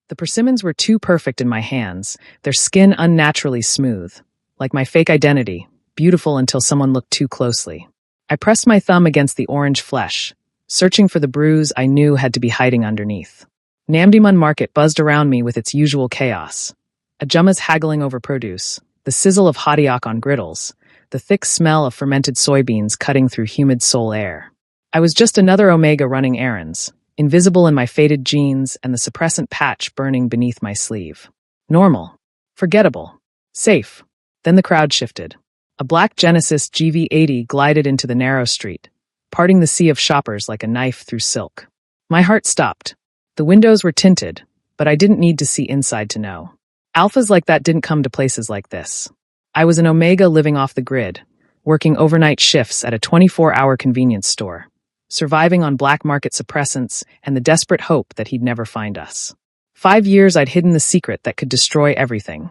The persimmons were too perfect in my hands, their skin unnaturally smooth, like my fake identity, beautiful until someone looked too closely. I pressed my thumb against the orange flesh, searching for the bruise I knew had to be hiding underneath. Namdiman Market buzzed around me with its usual chaos. Ajumas haggling over produce, the sizzle of hadiak on griddles, the thick smell of fermented soybeans cutting through humid Seoul air. I was just another Omega running errands, invisible in my faded jeans and the suppressant patch burning beneath my sleeve. Normal. Forgettable. Safe. Then the crowd shifted. A black Genesis GV80 glided into the narrow street, parting the sea of shoppers like a knife through silk. My heart stopped. The windows were tinted, but I didn't need to see inside to know. Alphas like that didn't come to places like this. I was an Omega living off the grid, working overnight shifts at a 24-hour convenience store, surviving on black market suppressants and the desperate hope that he'd never find us. 5 years I'd hidden the secret that could destroy everything.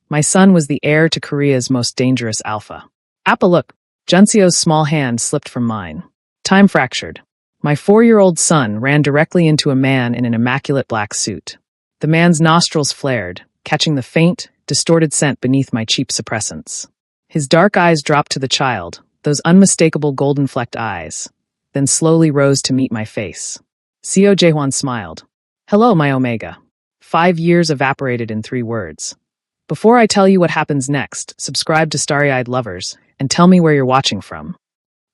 My son was the heir to Korea's most dangerous alpha. Appa, look. Junseo's small hand slipped from mine. Time fractured. My 4-year-old son ran directly into a man in an immaculate black suit. The man's nostrils flared, catching the faint, distorted scent beneath my cheap suppressants. His dark eyes dropped to the child, those unmistakable golden-flecked eyes, then slowly rose to meet my face. Seo Jaehwan smiled. Hello, my Omega. 5 years evaporated in 3 words. Before I tell you what happens next, subscribe to Starry-Eyed Lovers and tell me where you're watching from.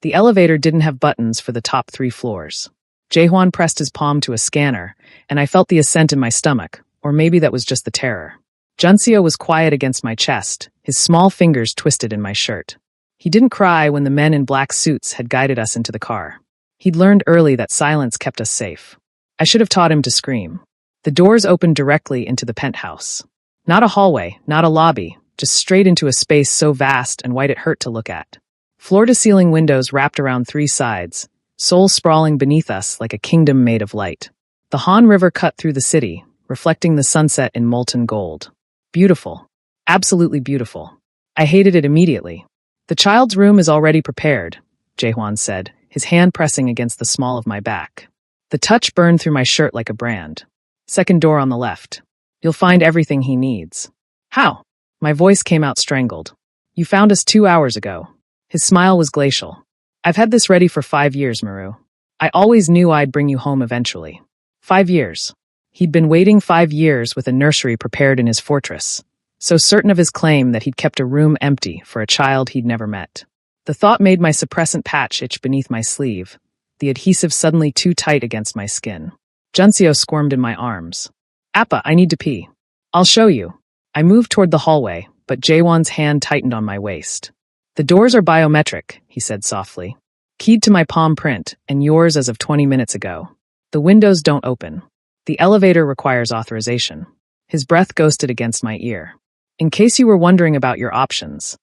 The elevator didn't have buttons for the top 3 floors. Jaehwan pressed his palm to a scanner, and I felt the ascent in my stomach, or maybe that was just the terror. Junseo was quiet against my chest, his small fingers twisted in my shirt. He didn't cry when the men in black suits had guided us into the car. He'd learned early that silence kept us safe. I should have taught him to scream. The doors opened directly into the penthouse. Not a hallway, not a lobby, just straight into a space so vast and wide it hurt to look at. Floor-to-ceiling windows wrapped around 3 sides, Seoul sprawling beneath us like a kingdom made of light. The Han River cut through the city, reflecting the sunset in molten gold. Beautiful. Absolutely beautiful. I hated it immediately. The child's room is already prepared, Jaehwan said, his hand pressing against the small of my back. The touch burned through my shirt like a brand. Second door on the left. You'll find everything he needs. How? My voice came out strangled. You found us 2 hours ago. His smile was glacial. I've had this ready for 5 years, Maru. I always knew I'd bring you home eventually. 5 years. He'd been waiting 5 years with a nursery prepared in his fortress, so certain of his claim that he'd kept a room empty for a child he'd never met. The thought made my suppressant patch itch beneath my sleeve, the adhesive suddenly too tight against my skin. Junseo squirmed in my arms. Appa, I need to pee. I'll show you. I moved toward the hallway, but Jaehwan's hand tightened on my waist. The doors are biometric, he said softly. Keyed to my palm print, and yours as of 20 minutes ago. The windows don't open. The elevator requires authorization. His breath ghosted against my ear. In case you were wondering about your options.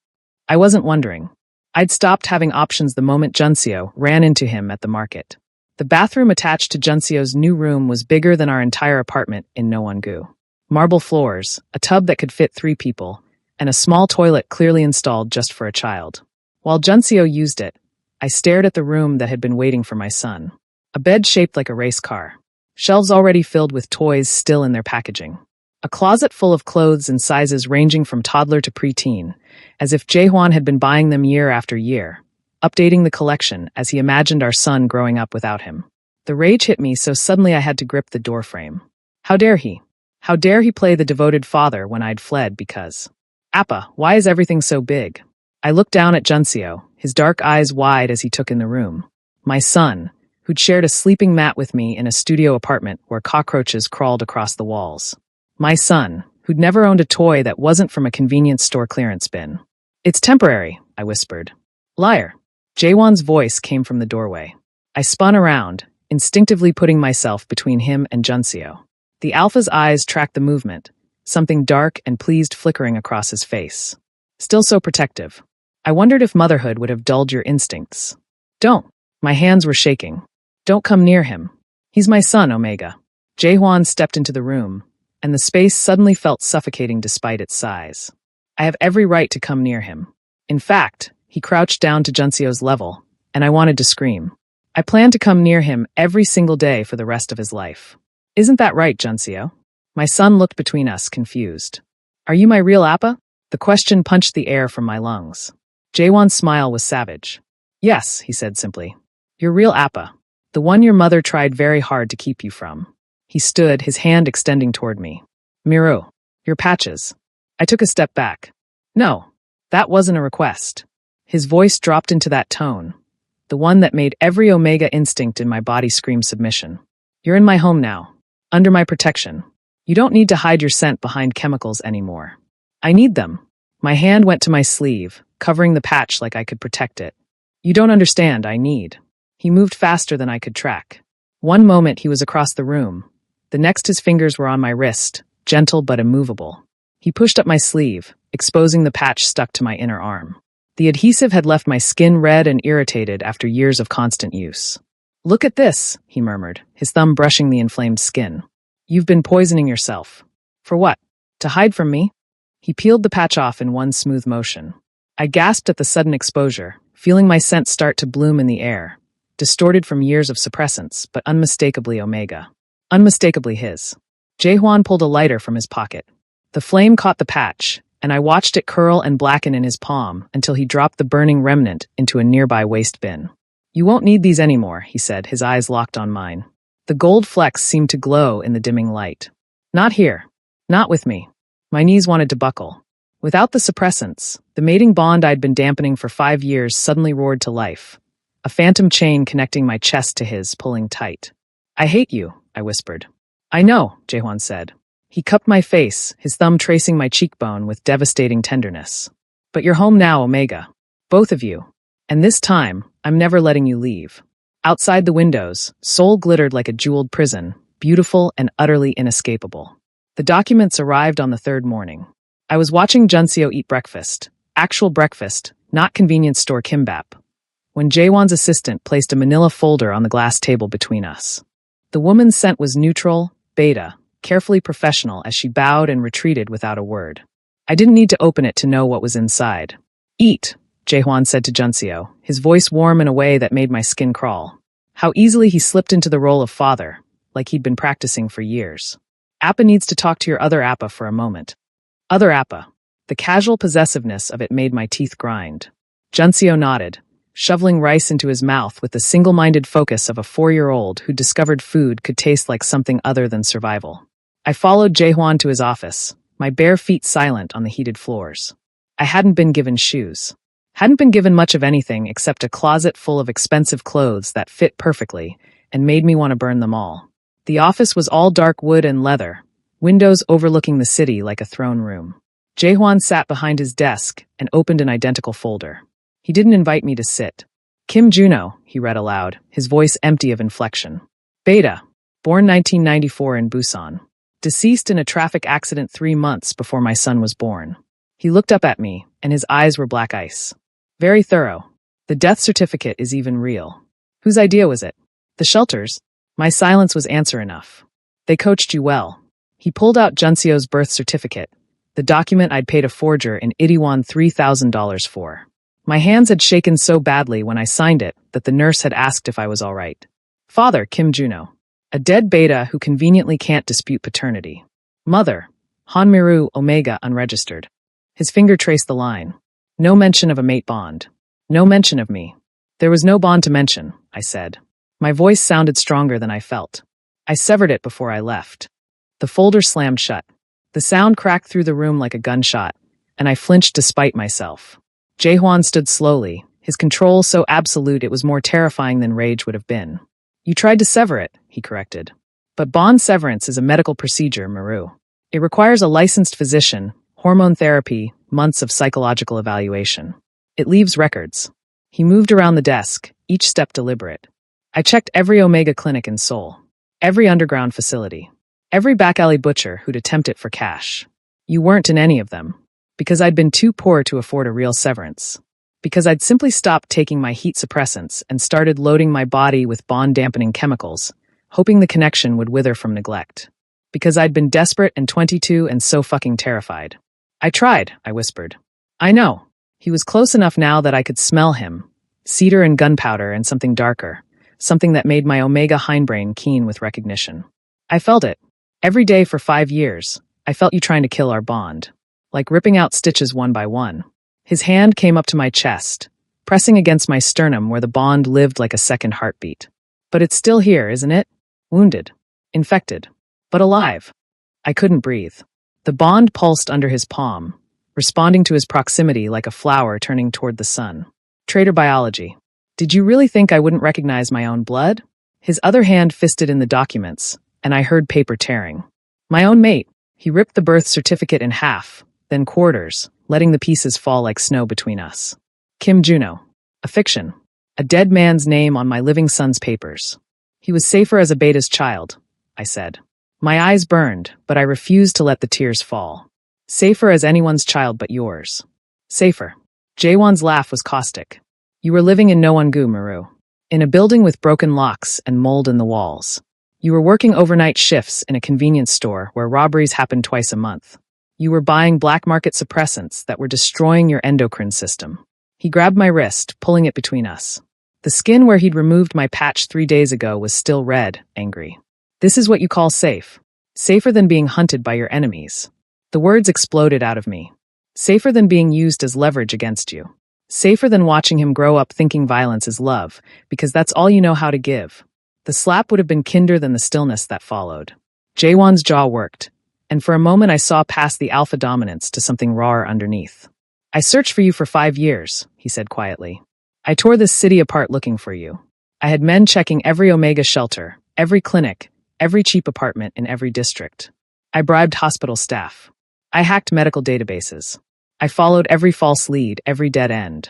I wasn't wondering. I'd stopped having options the moment Junseo ran into him at the market. The bathroom attached to Junseo's new room was bigger than our entire apartment in Nowon-gu. Marble floors, a tub that could fit 3 people, and a small toilet clearly installed just for a child. While Junseo used it, I stared at the room that had been waiting for my son. A bed shaped like a race car. Shelves already filled with toys still in their packaging. A closet full of clothes in sizes ranging from toddler to preteen, as if Jaehwan had been buying them year after year, updating the collection as he imagined our son growing up without him. The rage hit me so suddenly I had to grip the doorframe. How dare he? How dare he play the devoted father when I'd fled because... Appa, why is everything so big? I looked down at Junseo, his dark eyes wide as he took in the room. My son, who'd shared a sleeping mat with me in a studio apartment where cockroaches crawled across the walls. My son, who'd never owned a toy that wasn't from a convenience store clearance bin. It's temporary, I whispered. Liar. Jaehwan's voice came from the doorway. I spun around, instinctively putting myself between him and Junseo. The alpha's eyes tracked the movement, something dark and pleased flickering across his face. Still so protective. I wondered if motherhood would have dulled your instincts. Don't. My hands were shaking. Don't come near him. He's my son, Omega. Jaehwan stepped into the room, and the space suddenly felt suffocating despite its size. I have every right to come near him. In fact, he crouched down to Junseo's level, and I wanted to scream. I plan to come near him every single day for the rest of his life. Isn't that right, Junseo? My son looked between us, confused. Are you my real Appa? The question punched the air from my lungs. Jaewon's smile was savage. Yes, he said simply. Your real Appa. The one your mother tried very hard to keep you from. He stood, his hand extending toward me. Miru, your patches. I took a step back. No, that wasn't a request. His voice dropped into that tone, the one that made every Omega instinct in my body scream submission. You're in my home now, under my protection. You don't need to hide your scent behind chemicals anymore. I need them. My hand went to my sleeve, covering the patch like I could protect it. You don't understand, I need. He moved faster than I could track. One moment he was across the room. The next his fingers were on my wrist, gentle but immovable. He pushed up my sleeve, exposing the patch stuck to my inner arm. The adhesive had left my skin red and irritated after years of constant use. Look at this, he murmured, his thumb brushing the inflamed skin. You've been poisoning yourself. For what? To hide from me? He peeled the patch off in one smooth motion. I gasped at the sudden exposure, feeling my scent start to bloom in the air, distorted from years of suppressants, but unmistakably Omega. Unmistakably his. Jaehwan pulled a lighter from his pocket. The flame caught the patch, and I watched it curl and blacken in his palm until he dropped the burning remnant into a nearby waste bin. You won't need these anymore, he said, his eyes locked on mine. The gold flecks seemed to glow in the dimming light. Not here. Not with me. My knees wanted to buckle. Without the suppressants, the mating bond I'd been dampening for 5 years suddenly roared to life. A phantom chain connecting my chest to his, pulling tight. I hate you, I whispered. I know, Jaehwan said. He cupped my face, his thumb tracing my cheekbone with devastating tenderness. But you're home now, Omega. Both of you. And this time, I'm never letting you leave. Outside the windows, Seoul glittered like a jeweled prison, beautiful and utterly inescapable. The documents arrived on the third morning. I was watching Junseo eat breakfast. Actual breakfast, not convenience store kimbap. When Jaewon's assistant placed a manila folder on the glass table between us. The woman's scent was neutral, beta, carefully professional as she bowed and retreated without a word. I didn't need to open it to know what was inside. Eat, Jaehwan said to Junseo, his voice warm in a way that made my skin crawl. How easily he slipped into the role of father, like he'd been practicing for years. Appa needs to talk to your other Appa for a moment. Other Appa. The casual possessiveness of it made my teeth grind. Junseo nodded, shoveling rice into his mouth with the single-minded focus of a 4-year-old who discovered food could taste like something other than survival. I followed Jaehwan to his office, my bare feet silent on the heated floors. I hadn't been given shoes. Hadn't been given much of anything except a closet full of expensive clothes that fit perfectly and made me want to burn them all. The office was all dark wood and leather, windows overlooking the city like a throne room. Jaehwan sat behind his desk and opened an identical folder. He didn't invite me to sit. Kim Juno, he read aloud, his voice empty of inflection. Beta, born 1994 in Busan. Deceased in a traffic accident 3 months before my son was born. He looked up at me, and his eyes were black ice. Very thorough. The death certificate is even real. Whose idea was it? The shelter's? My silence was answer enough. They coached you well. He pulled out Junseo's birth certificate, the document I'd paid a forger in Itaewon $3,000 for. My hands had shaken so badly when I signed it that the nurse had asked if I was all right. Father, Kim Juno. A dead beta who conveniently can't dispute paternity. Mother, Hanmiru Omega unregistered. His finger traced the line. No mention of a mate bond. No mention of me. There was no bond to mention, I said. My voice sounded stronger than I felt. I severed it before I left. The folder slammed shut. The sound cracked through the room like a gunshot, and I flinched despite myself. Jaehwan stood slowly, his control so absolute it was more terrifying than rage would have been. You tried to sever it, he corrected. But bond severance is a medical procedure, Miru. It requires a licensed physician, hormone therapy, months of psychological evaluation. It leaves records. He moved around the desk, each step deliberate. I checked every Omega clinic in Seoul, every underground facility, every back alley butcher who'd attempt it for cash. You weren't in any of them, because I'd been too poor to afford a real severance. Because I'd simply stopped taking my heat suppressants and started loading my body with bond-dampening chemicals, hoping the connection would wither from neglect. Because I'd been desperate and 22 and so fucking terrified. I tried, I whispered. I know. He was close enough now that I could smell him. Cedar and gunpowder and something darker. Something that made my Omega hindbrain keen with recognition. I felt it. Every day for 5 years, I felt you trying to kill our bond, like ripping out stitches one by one. His hand came up to my chest, pressing against my sternum where the bond lived like a second heartbeat. But it's still here, isn't it? Wounded, infected, but alive. I couldn't breathe. The bond pulsed under his palm, responding to his proximity like a flower turning toward the sun. Traitor biology. Did you really think I wouldn't recognize my own blood? His other hand fisted in the documents, and I heard paper tearing. My own mate. He ripped the birth certificate in half, then quarters, letting the pieces fall like snow between us. Kim Juno. A fiction. A dead man's name on my living son's papers. He was safer as a beta's child, I said. My eyes burned, but I refused to let the tears fall. Safer as anyone's child but yours. Safer. Jaewon's laugh was caustic. You were living in Noongu, Maru. In a building with broken locks and mold in the walls. You were working overnight shifts in a convenience store where robberies happened twice a month. You were buying black market suppressants that were destroying your endocrine system. He grabbed my wrist, pulling it between us. The skin where he'd removed my patch 3 days ago was still red, angry. This is what you call safe. Safer than being hunted by your enemies. The words exploded out of me. Safer than being used as leverage against you. Safer than watching him grow up thinking violence is love, because that's all you know how to give. The slap would have been kinder than the stillness that followed. Jaewon's jaw worked, and for a moment I saw past the alpha dominance to something rawer underneath. I searched for you for 5 years, he said quietly. I tore this city apart looking for you. I had men checking every Omega shelter, every clinic, every cheap apartment in every district. I bribed hospital staff. I hacked medical databases. I followed every false lead, every dead end.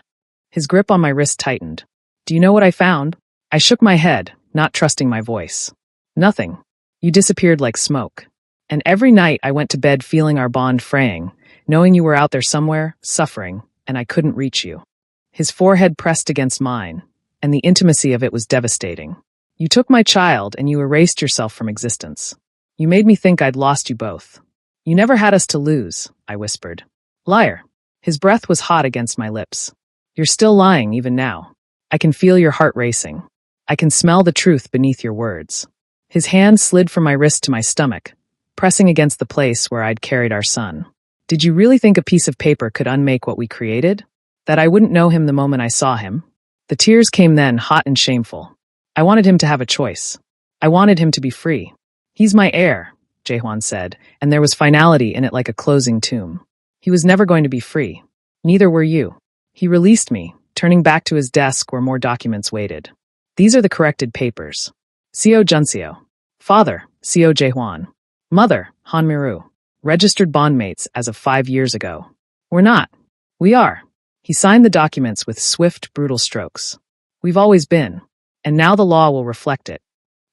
His grip on my wrist tightened. Do you know what I found? I shook my head, not trusting my voice. Nothing. You disappeared like smoke. And every night I went to bed feeling our bond fraying, knowing you were out there somewhere, suffering, and I couldn't reach you. His forehead pressed against mine, and the intimacy of it was devastating. You took my child and you erased yourself from existence. You made me think I'd lost you both. You never had us to lose, I whispered. Liar. His breath was hot against my lips. You're still lying even now. I can feel your heart racing. I can smell the truth beneath your words. His hand slid from my wrist to my stomach, pressing against the place where I'd carried our son. Did you really think a piece of paper could unmake what we created? That I wouldn't know him the moment I saw him? The tears came then, hot and shameful. I wanted him to have a choice. I wanted him to be free. He's my heir, Jaewon said, and there was finality in it like a closing tomb. He was never going to be free. Neither were you. He released me, turning back to his desk where more documents waited. These are the corrected papers. Seo Junseo. Father, Seo Jaehwan. Mother, Han Miru. Registered bondmates as of 5 years ago. We're not. We are. He signed the documents with swift, brutal strokes. We've always been. And now the law will reflect it.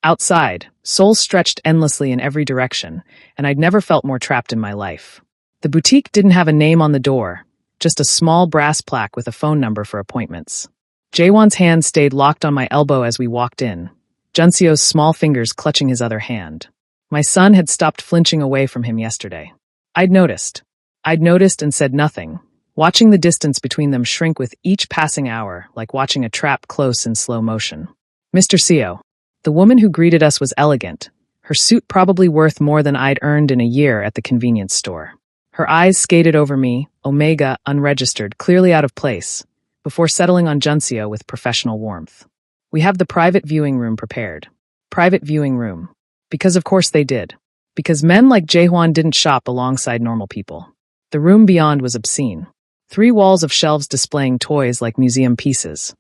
Outside, souls stretched endlessly in every direction, and I'd never felt more trapped in my life. The boutique didn't have a name on the door, just a small brass plaque with a phone number for appointments. Jaewon's hand stayed locked on my elbow as we walked in, Junseo's small fingers clutching his other hand. My son had stopped flinching away from him yesterday. I'd noticed and said nothing, watching the distance between them shrink with each passing hour like watching a trap close in slow motion. Mr. Seo. The woman who greeted us was elegant, her suit probably worth more than I'd earned in a year at the convenience store. Her eyes skated over me, Omega, unregistered, clearly out of place, before settling on Junseo with professional warmth. We have the private viewing room prepared. Private viewing room. Because of course they did. Because men like Jaehwan didn't shop alongside normal people. The room beyond was obscene. 3 walls of shelves displaying toys like museum pieces.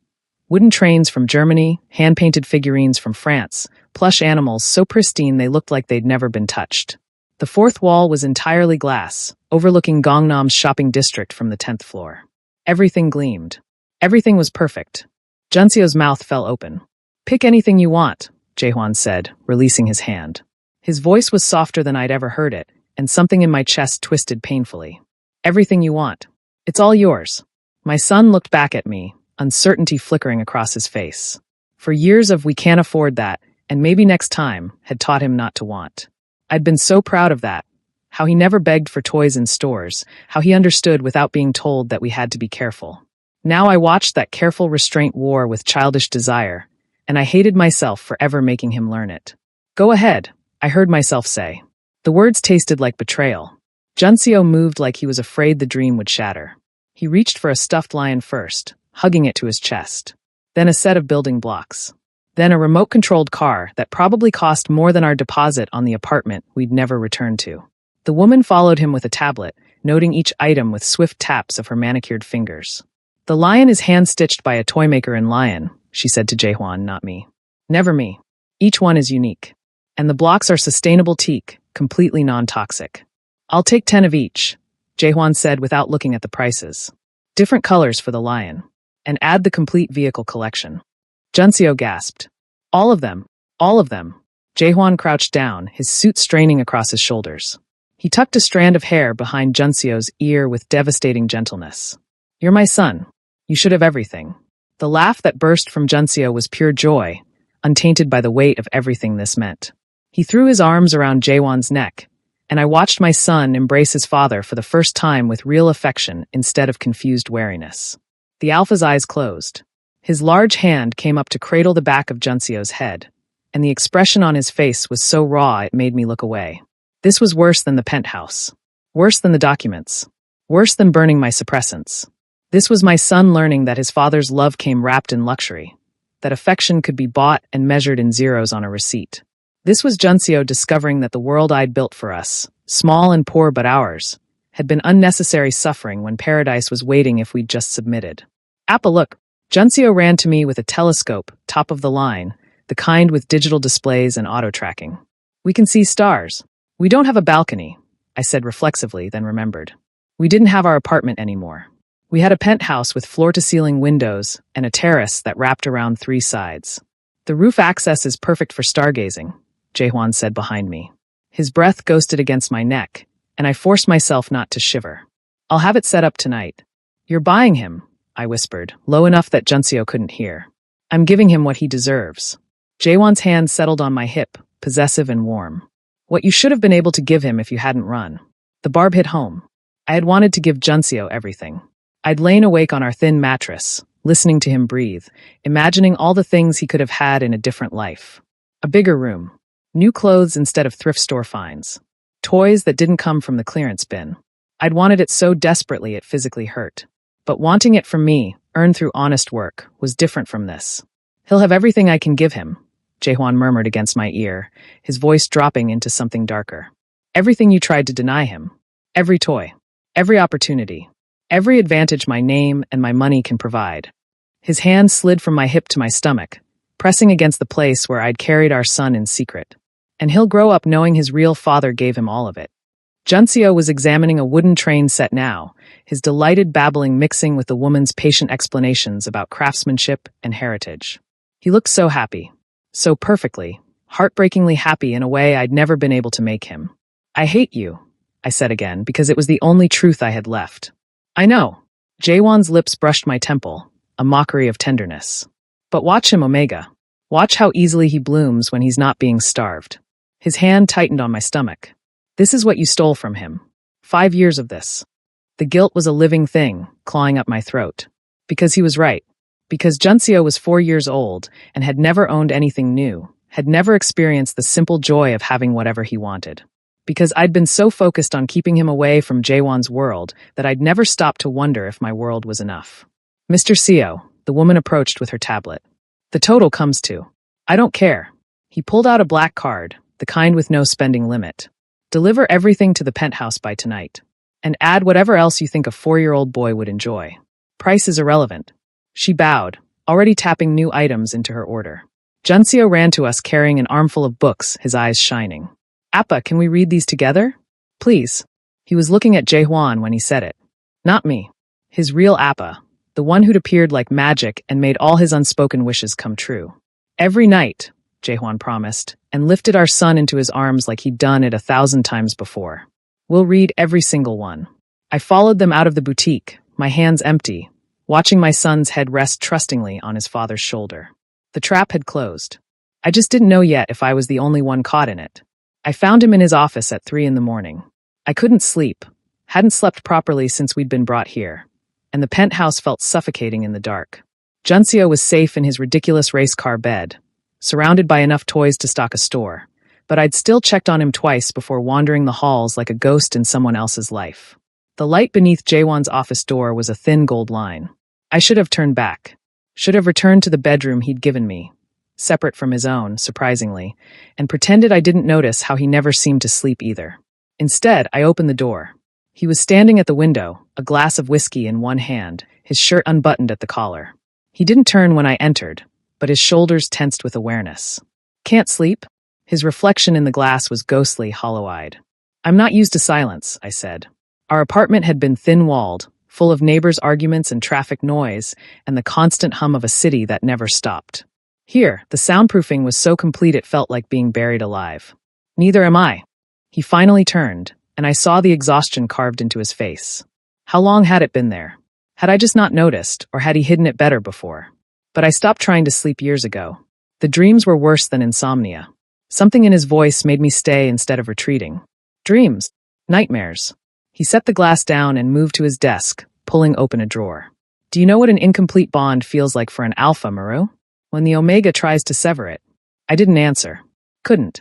Wooden trains from Germany, hand-painted figurines from France, plush animals so pristine they looked like they'd never been touched. The 4th wall was entirely glass, overlooking Gangnam's shopping district from the 10th floor. Everything gleamed. Everything was perfect. Junseo's mouth fell open. Pick anything you want, Jaehwan said, releasing his hand. His voice was softer than I'd ever heard it, and something in my chest twisted painfully. Everything you want. It's all yours. My son looked back at me, uncertainty flickering across his face. For years of we can't afford that, and maybe next time, had taught him not to want. I'd been so proud of that. How he never begged for toys in stores, how he understood without being told that we had to be careful. Now I watched that careful restraint war with childish desire, and I hated myself for ever making him learn it. Go ahead, I heard myself say. The words tasted like betrayal. Juncio moved like he was afraid the dream would shatter. He reached for a stuffed lion first, hugging it to his chest. Then a set of building blocks. Then a remote-controlled car that probably cost more than our deposit on the apartment we'd never return to. The woman followed him with a tablet, noting each item with swift taps of her manicured fingers. The lion is hand-stitched by a toy maker in Lion, she said to Jaehwan, not me. Never me. Each one is unique. And the blocks are sustainable teak, completely non-toxic. I'll take 10 of each, Jaehwan said without looking at the prices. Different colors for the lion. And add the complete vehicle collection. Juncio gasped. All of them. All of them. Jaehwan crouched down, his suit straining across his shoulders. He tucked a strand of hair behind Juncio's ear with devastating gentleness. You're my son. You should have everything. The laugh that burst from Juncio was pure joy, untainted by the weight of everything this meant. He threw his arms around Jaehwan's neck, and I watched my son embrace his father for the first time with real affection instead of confused wariness. The alpha's eyes closed. His large hand came up to cradle the back of Juncio's head, and the expression on his face was so raw it made me look away. This was worse than the penthouse. Worse than the documents. Worse than burning my suppressants. This was my son learning that his father's love came wrapped in luxury, that affection could be bought and measured in zeros on a receipt. This was Juncio discovering that the world I'd built for us, small and poor but ours, had been unnecessary suffering when paradise was waiting if we'd just submitted. Appa, look. Juncio ran to me with a telescope, top of the line, the kind with digital displays and auto-tracking. We can see stars. We don't have a balcony, I said reflexively, then remembered. We didn't have our apartment anymore. We had a penthouse with floor-to-ceiling windows and a terrace that wrapped around 3 sides. The roof access is perfect for stargazing, Jaehwan said behind me. His breath ghosted against my neck, and I forced myself not to shiver. I'll have it set up tonight. You're buying him, I whispered, low enough that Juncio couldn't hear. I'm giving him what he deserves. Jaehwan's hand settled on my hip, possessive and warm. What you should have been able to give him if you hadn't run. The barb hit home. I had wanted to give Juncio everything. I'd lain awake on our thin mattress, listening to him breathe, imagining all the things he could have had in a different life. A bigger room. New clothes instead of thrift store finds. Toys that didn't come from the clearance bin. I'd wanted it so desperately it physically hurt. But wanting it from me, earned through honest work, was different from this. He'll have everything I can give him, Jaehwan murmured against my ear, his voice dropping into something darker. Everything you tried to deny him. Every toy. Every opportunity. Every advantage my name and my money can provide. His hand slid from my hip to my stomach, pressing against the place where I'd carried our son in secret. And he'll grow up knowing his real father gave him all of it. Juncio was examining a wooden train set now, his delighted babbling mixing with the woman's patient explanations about craftsmanship and heritage. He looked so happy. So perfectly, heartbreakingly happy in a way I'd never been able to make him. I hate you, I said again, because it was the only truth I had left. I know. Jaehwan's lips brushed my temple, a mockery of tenderness. But watch him, Omega. Watch how easily he blooms when he's not being starved. His hand tightened on my stomach. This is what you stole from him. 5 years of this. The guilt was a living thing, clawing up my throat. Because he was right. Because Juncio was 4 years old and had never owned anything new, had never experienced the simple joy of having whatever he wanted. Because I'd been so focused on keeping him away from Jaehwan's world that I'd never stopped to wonder if my world was enough. Mr. Seo, the woman approached with her tablet. The total comes to. I don't care. He pulled out a black card, the kind with no spending limit. Deliver everything to the penthouse by tonight. And add whatever else you think a 4-year-old boy would enjoy. Price is irrelevant. She bowed, already tapping new items into her order. Juncio ran to us carrying an armful of books, his eyes shining. Appa, can we read these together? Please. He was looking at Jaehwan when he said it. Not me. His real Appa, the one who'd appeared like magic and made all his unspoken wishes come true. Every night, Jaehwan promised, and lifted our son into his arms like he'd done it 1,000 times before. We'll read every single one. I followed them out of the boutique, my hands empty, watching my son's head rest trustingly on his father's shoulder. The trap had closed. I just didn't know yet if I was the only one caught in it. I found him in his office at 3 a.m. I couldn't sleep, hadn't slept properly since we'd been brought here, and the penthouse felt suffocating in the dark. Juncio was safe in his ridiculous race car bed, surrounded by enough toys to stock a store, but I'd still checked on him twice before wandering the halls like a ghost in someone else's life. The light beneath Jaewon's office door was a thin gold line. I should have turned back. Should have returned to the bedroom he'd given me, separate from his own, surprisingly, and pretended I didn't notice how he never seemed to sleep either. Instead, I opened the door. He was standing at the window, a glass of whiskey in one hand, his shirt unbuttoned at the collar. He didn't turn when I entered, but his shoulders tensed with awareness. Can't sleep? His reflection in the glass was ghostly, hollow-eyed. I'm not used to silence, I said. Our apartment had been thin-walled, full of neighbors' arguments and traffic noise, and the constant hum of a city that never stopped. Here, the soundproofing was so complete it felt like being buried alive. Neither am I. He finally turned, and I saw the exhaustion carved into his face. How long had it been there? Had I just not noticed, or had he hidden it better before? But I stopped trying to sleep years ago. The dreams were worse than insomnia. Something in his voice made me stay instead of retreating. Dreams. Nightmares. He set the glass down and moved to his desk, pulling open a drawer. Do you know what an incomplete bond feels like for an alpha, Maru? When the Omega tries to sever it. I didn't answer. Couldn't.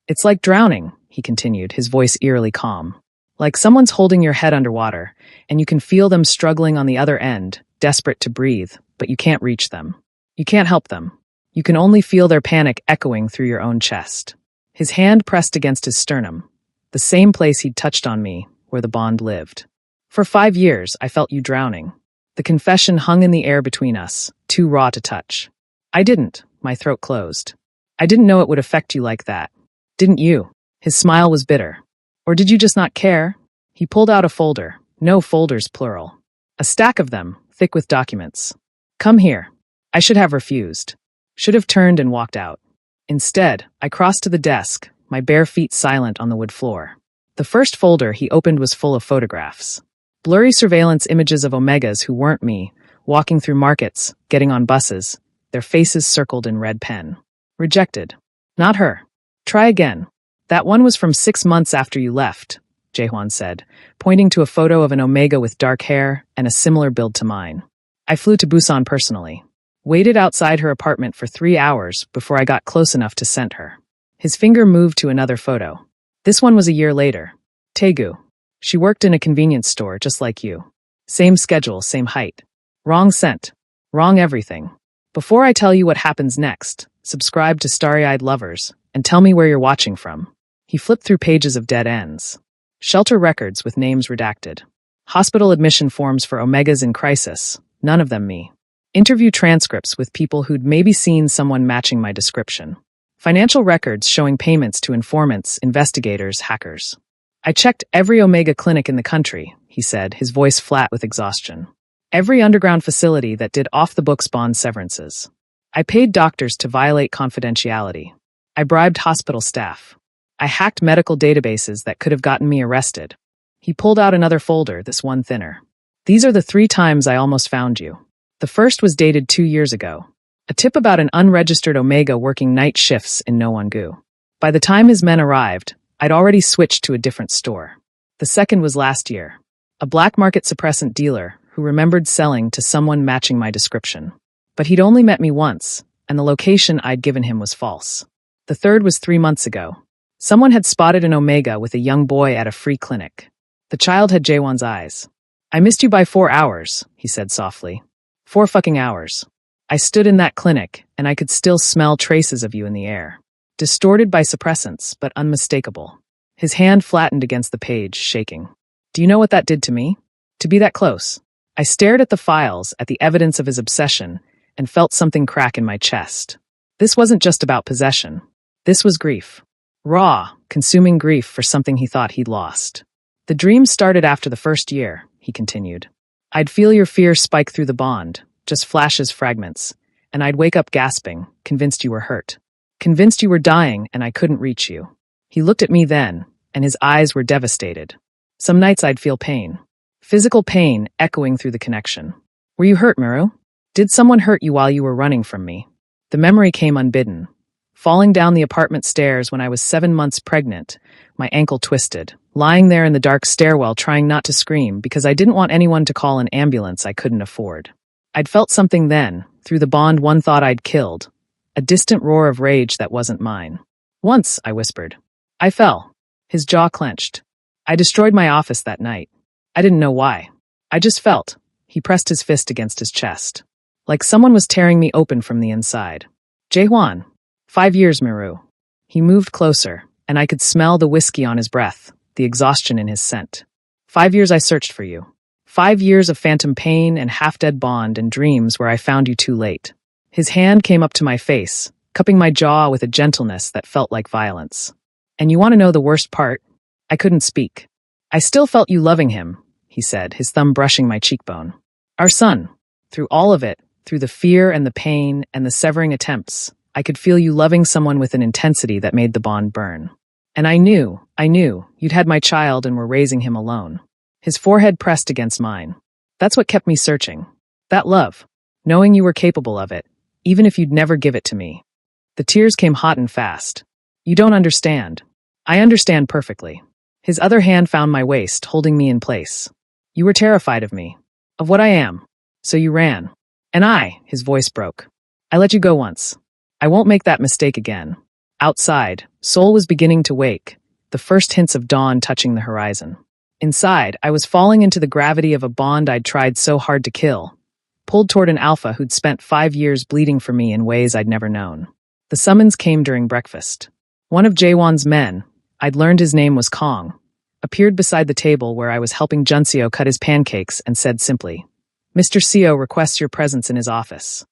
It's like drowning, he continued, his voice eerily calm. Like someone's holding your head underwater, and you can feel them struggling on the other end, desperate to breathe, but you can't reach them. You can't help them. You can only feel their panic echoing through your own chest. His hand pressed against his sternum, the same place he'd touched on me, where the bond lived. For 5 years, I felt you drowning. The confession hung in the air between us, too raw to touch. I didn't. My throat closed. I didn't know it would affect you like that. Didn't you? His smile was bitter. Or did you just not care? He pulled out a folder. No folders, plural. A stack of them, thick with documents. Come here. I should have refused. Should have turned and walked out. Instead, I crossed to the desk, my bare feet silent on the wood floor. The first folder he opened was full of photographs. Blurry surveillance images of Omegas who weren't me, walking through markets, getting on buses, their faces circled in red pen. Rejected. Not her. Try again. That one was from 6 months after you left, Jaewon said, pointing to a photo of an Omega with dark hair and a similar build to mine. I flew to Busan personally. Waited outside her apartment for 3 hours before I got close enough to scent her. His finger moved to another photo. This one was a year later. Taegu. She worked in a convenience store just like you. Same schedule, same height. Wrong scent. Wrong everything. Before I tell you what happens next, subscribe to Starry-Eyed Lovers and tell me where you're watching from. He flipped through pages of dead ends. Shelter records with names redacted. Hospital admission forms for Omegas in crisis. None of them me. Interview transcripts with people who'd maybe seen someone matching my description. Financial records showing payments to informants, investigators, hackers. I checked every Omega clinic in the country, he said, his voice flat with exhaustion. Every underground facility that did off-the-books bond severances. I paid doctors to violate confidentiality. I bribed hospital staff. I hacked medical databases that could have gotten me arrested. He pulled out another folder, this one thinner. These are the 3 times I almost found you. The first was dated 2 years ago. A tip about an unregistered Omega working night shifts in Nowon-gu. By the time his men arrived, I'd already switched to a different store. The second was last year. A black market suppressant dealer who remembered selling to someone matching my description. But he'd only met me once, and the location I'd given him was false. The third was 3 months ago. Someone had spotted an Omega with a young boy at a free clinic. The child had Jaewon's eyes. I missed you by 4 hours, he said softly. 4 fucking hours. I stood in that clinic, and I could still smell traces of you in the air. Distorted by suppressants, but unmistakable. His hand flattened against the page, shaking. Do you know what that did to me? To be that close. I stared at the files, at the evidence of his obsession, and felt something crack in my chest. This wasn't just about possession. This was grief. Raw, consuming grief for something he thought he'd lost. The dream started after the first year, he continued. I'd feel your fear spike through the bond, just flashes, fragments, and I'd wake up gasping, convinced you were hurt. Convinced you were dying and I couldn't reach you. He looked at me then, and his eyes were devastated. Some nights I'd feel pain. Physical pain echoing through the connection. Were you hurt, Maru? Did someone hurt you while you were running from me? The memory came unbidden. Falling down the apartment stairs when I was 7 months pregnant, my ankle twisted, lying there in the dark stairwell trying not to scream because I didn't want anyone to call an ambulance I couldn't afford. I'd felt something then, through the bond one thought I'd killed. A distant roar of rage that wasn't mine. Once, I whispered. I fell. His jaw clenched. I destroyed my office that night. I didn't know why. I just felt. He pressed his fist against his chest. Like someone was tearing me open from the inside. Jae-hwan. 5 years, Miru. He moved closer, and I could smell the whiskey on his breath, the exhaustion in his scent. 5 years I searched for you. 5 years of phantom pain and half-dead bond and dreams where I found you too late. His hand came up to my face, cupping my jaw with a gentleness that felt like violence. And you want to know the worst part? I couldn't speak. I still felt you loving him, he said, his thumb brushing my cheekbone. Our son. Through all of it, through the fear and the pain and the severing attempts, I could feel you loving someone with an intensity that made the bond burn. And I knew, you'd had my child and were raising him alone. His forehead pressed against mine. That's what kept me searching. That love. Knowing you were capable of it, even if you'd never give it to me. The tears came hot and fast. You don't understand. I understand perfectly. His other hand found my waist, holding me in place. You were terrified of me. Of what I am. So you ran. And his voice broke. I let you go once. I won't make that mistake again. Outside, Seoul was beginning to wake, the first hints of dawn touching the horizon. Inside, I was falling into the gravity of a bond I'd tried so hard to kill, pulled toward an alpha who'd spent 5 years bleeding for me in ways I'd never known. The summons came during breakfast. One of Jae-won's men, I'd learned his name was Kong, appeared beside the table where I was helping Junseo cut his pancakes and said simply, Mr. Seo requests your presence in his office.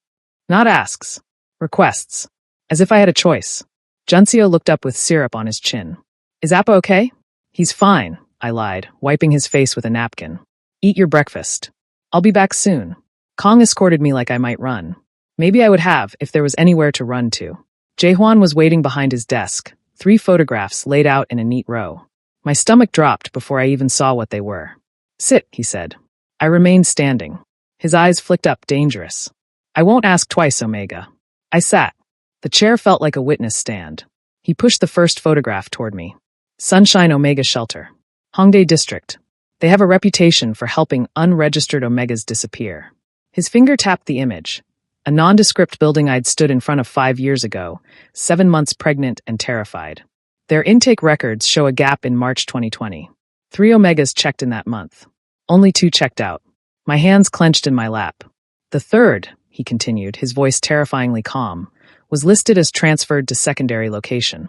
Not asks. Requests. As if I had a choice. Junseo looked up with syrup on his chin. Is Appa okay? He's fine, I lied, wiping his face with a napkin. Eat your breakfast. I'll be back soon. Kong escorted me like I might run. Maybe I would have if there was anywhere to run to. Jae-hwan was waiting behind his desk, 3 photographs laid out in a neat row. My stomach dropped before I even saw what they were. Sit, he said. I remained standing. His eyes flicked up, dangerous. I won't ask twice, Omega. I sat. The chair felt like a witness stand. He pushed the first photograph toward me. Sunshine Omega Shelter. Hongdae District. They have a reputation for helping unregistered Omegas disappear. His finger tapped the image. A nondescript building I'd stood in front of 5 years ago, 7 months pregnant and terrified. Their intake records show a gap in March 2020. 3 Omegas checked in that month. Only 2 checked out. My hands clenched in my lap. The third, he continued, his voice terrifyingly calm, was listed as transferred to secondary location.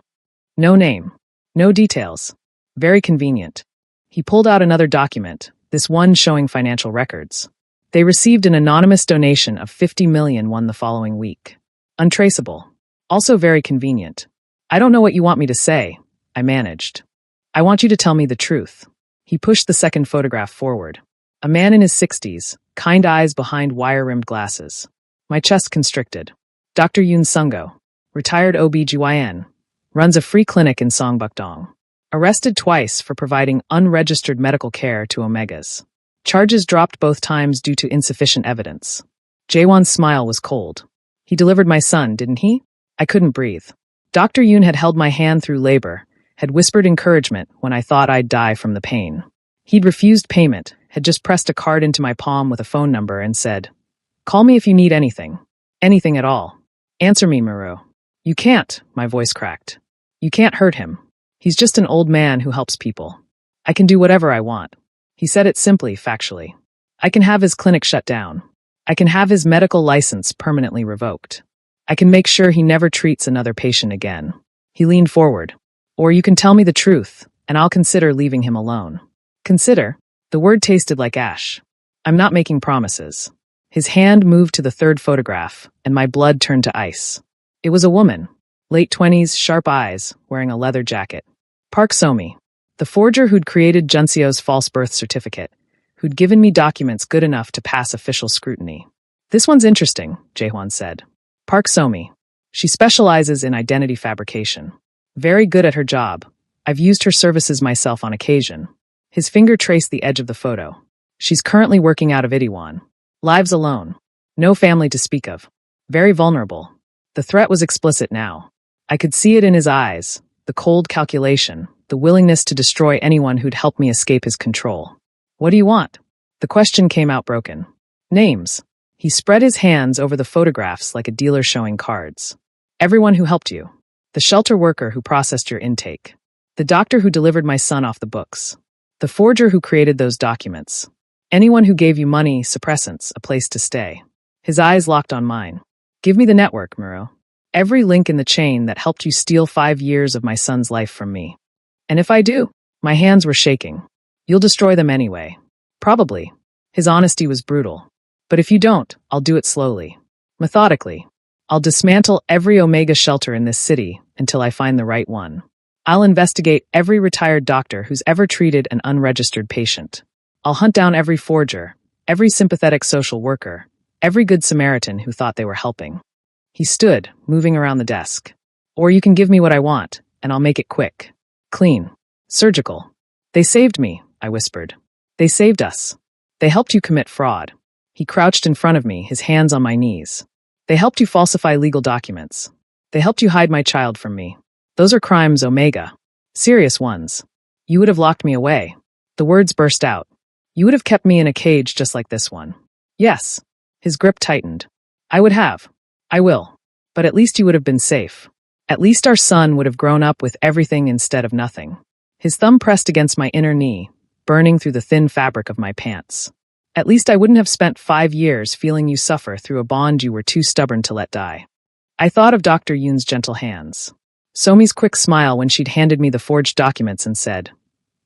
No name. No details. Very convenient. He pulled out another document, this one showing financial records. They received an anonymous donation of 50 million won the following week. Untraceable. Also very convenient. I don't know what you want me to say, I managed. I want you to tell me the truth. He pushed the second photograph forward. A man in his 60s, kind eyes behind wire-rimmed glasses. My chest constricted. Dr. Yoon Sung-go, retired OB-GYN, runs a free clinic in Songbukdong. Arrested twice for providing unregistered medical care to Omegas. Charges dropped both times due to insufficient evidence. Jae-won's smile was cold. He delivered my son, didn't he? I couldn't breathe. Dr. Yoon had held my hand through labor, had whispered encouragement when I thought I'd die from the pain. He'd refused payment, had just pressed a card into my palm with a phone number and said, "Call me if you need anything. Anything at all. Answer me, Miru." You can't, my voice cracked. You can't hurt him. He's just an old man who helps people. I can do whatever I want. He said it simply, factually. I can have his clinic shut down. I can have his medical license permanently revoked. I can make sure he never treats another patient again. He leaned forward. Or you can tell me the truth, and I'll consider leaving him alone. Consider? The word tasted like ash. I'm not making promises. His hand moved to the third photograph, and my blood turned to ice. It was a woman, late 20s, sharp eyes, wearing a leather jacket. Park So-mi, the forger who'd created Junseo's false birth certificate, who'd given me documents good enough to pass official scrutiny. This one's interesting, Jae-hwan said. Park So-mi. She specializes in identity fabrication. Very good at her job. I've used her services myself on occasion. His finger traced the edge of the photo. She's currently working out of Itaewon. Lives alone. No family to speak of. Very vulnerable. The threat was explicit now. I could see it in his eyes, the cold calculation, the willingness to destroy anyone who'd helped me escape his control. What do you want? The question came out broken. Names. He spread his hands over the photographs like a dealer showing cards. Everyone who helped you. The shelter worker who processed your intake. The doctor who delivered my son off the books. The forger who created those documents. Anyone who gave you money, suppressants, a place to stay. His eyes locked on mine. Give me the network, Muro. Every link in the chain that helped you steal 5 years of my son's life from me. And if I do, my hands were shaking. You'll destroy them anyway. Probably. His honesty was brutal. But if you don't, I'll do it slowly. Methodically. I'll dismantle every Omega shelter in this city until I find the right one. I'll investigate every retired doctor who's ever treated an unregistered patient. I'll hunt down every forger, every sympathetic social worker, every good Samaritan who thought they were helping. He stood, moving around the desk. Or you can give me what I want, and I'll make it quick. Clean. Surgical. They saved me, I whispered. They saved us. They helped you commit fraud. He crouched in front of me, his hands on my knees. They helped you falsify legal documents. They helped you hide my child from me. Those are crimes, Omega. Serious ones. You would have locked me away. The words burst out. You would have kept me in a cage just like this one. Yes. His grip tightened. I would have. I will. But at least you would have been safe. At least our son would have grown up with everything instead of nothing. His thumb pressed against my inner knee, burning through the thin fabric of my pants. At least I wouldn't have spent 5 years feeling you suffer through a bond you were too stubborn to let die. I thought of Dr. Yoon's gentle hands. Somi's quick smile when she'd handed me the forged documents and said,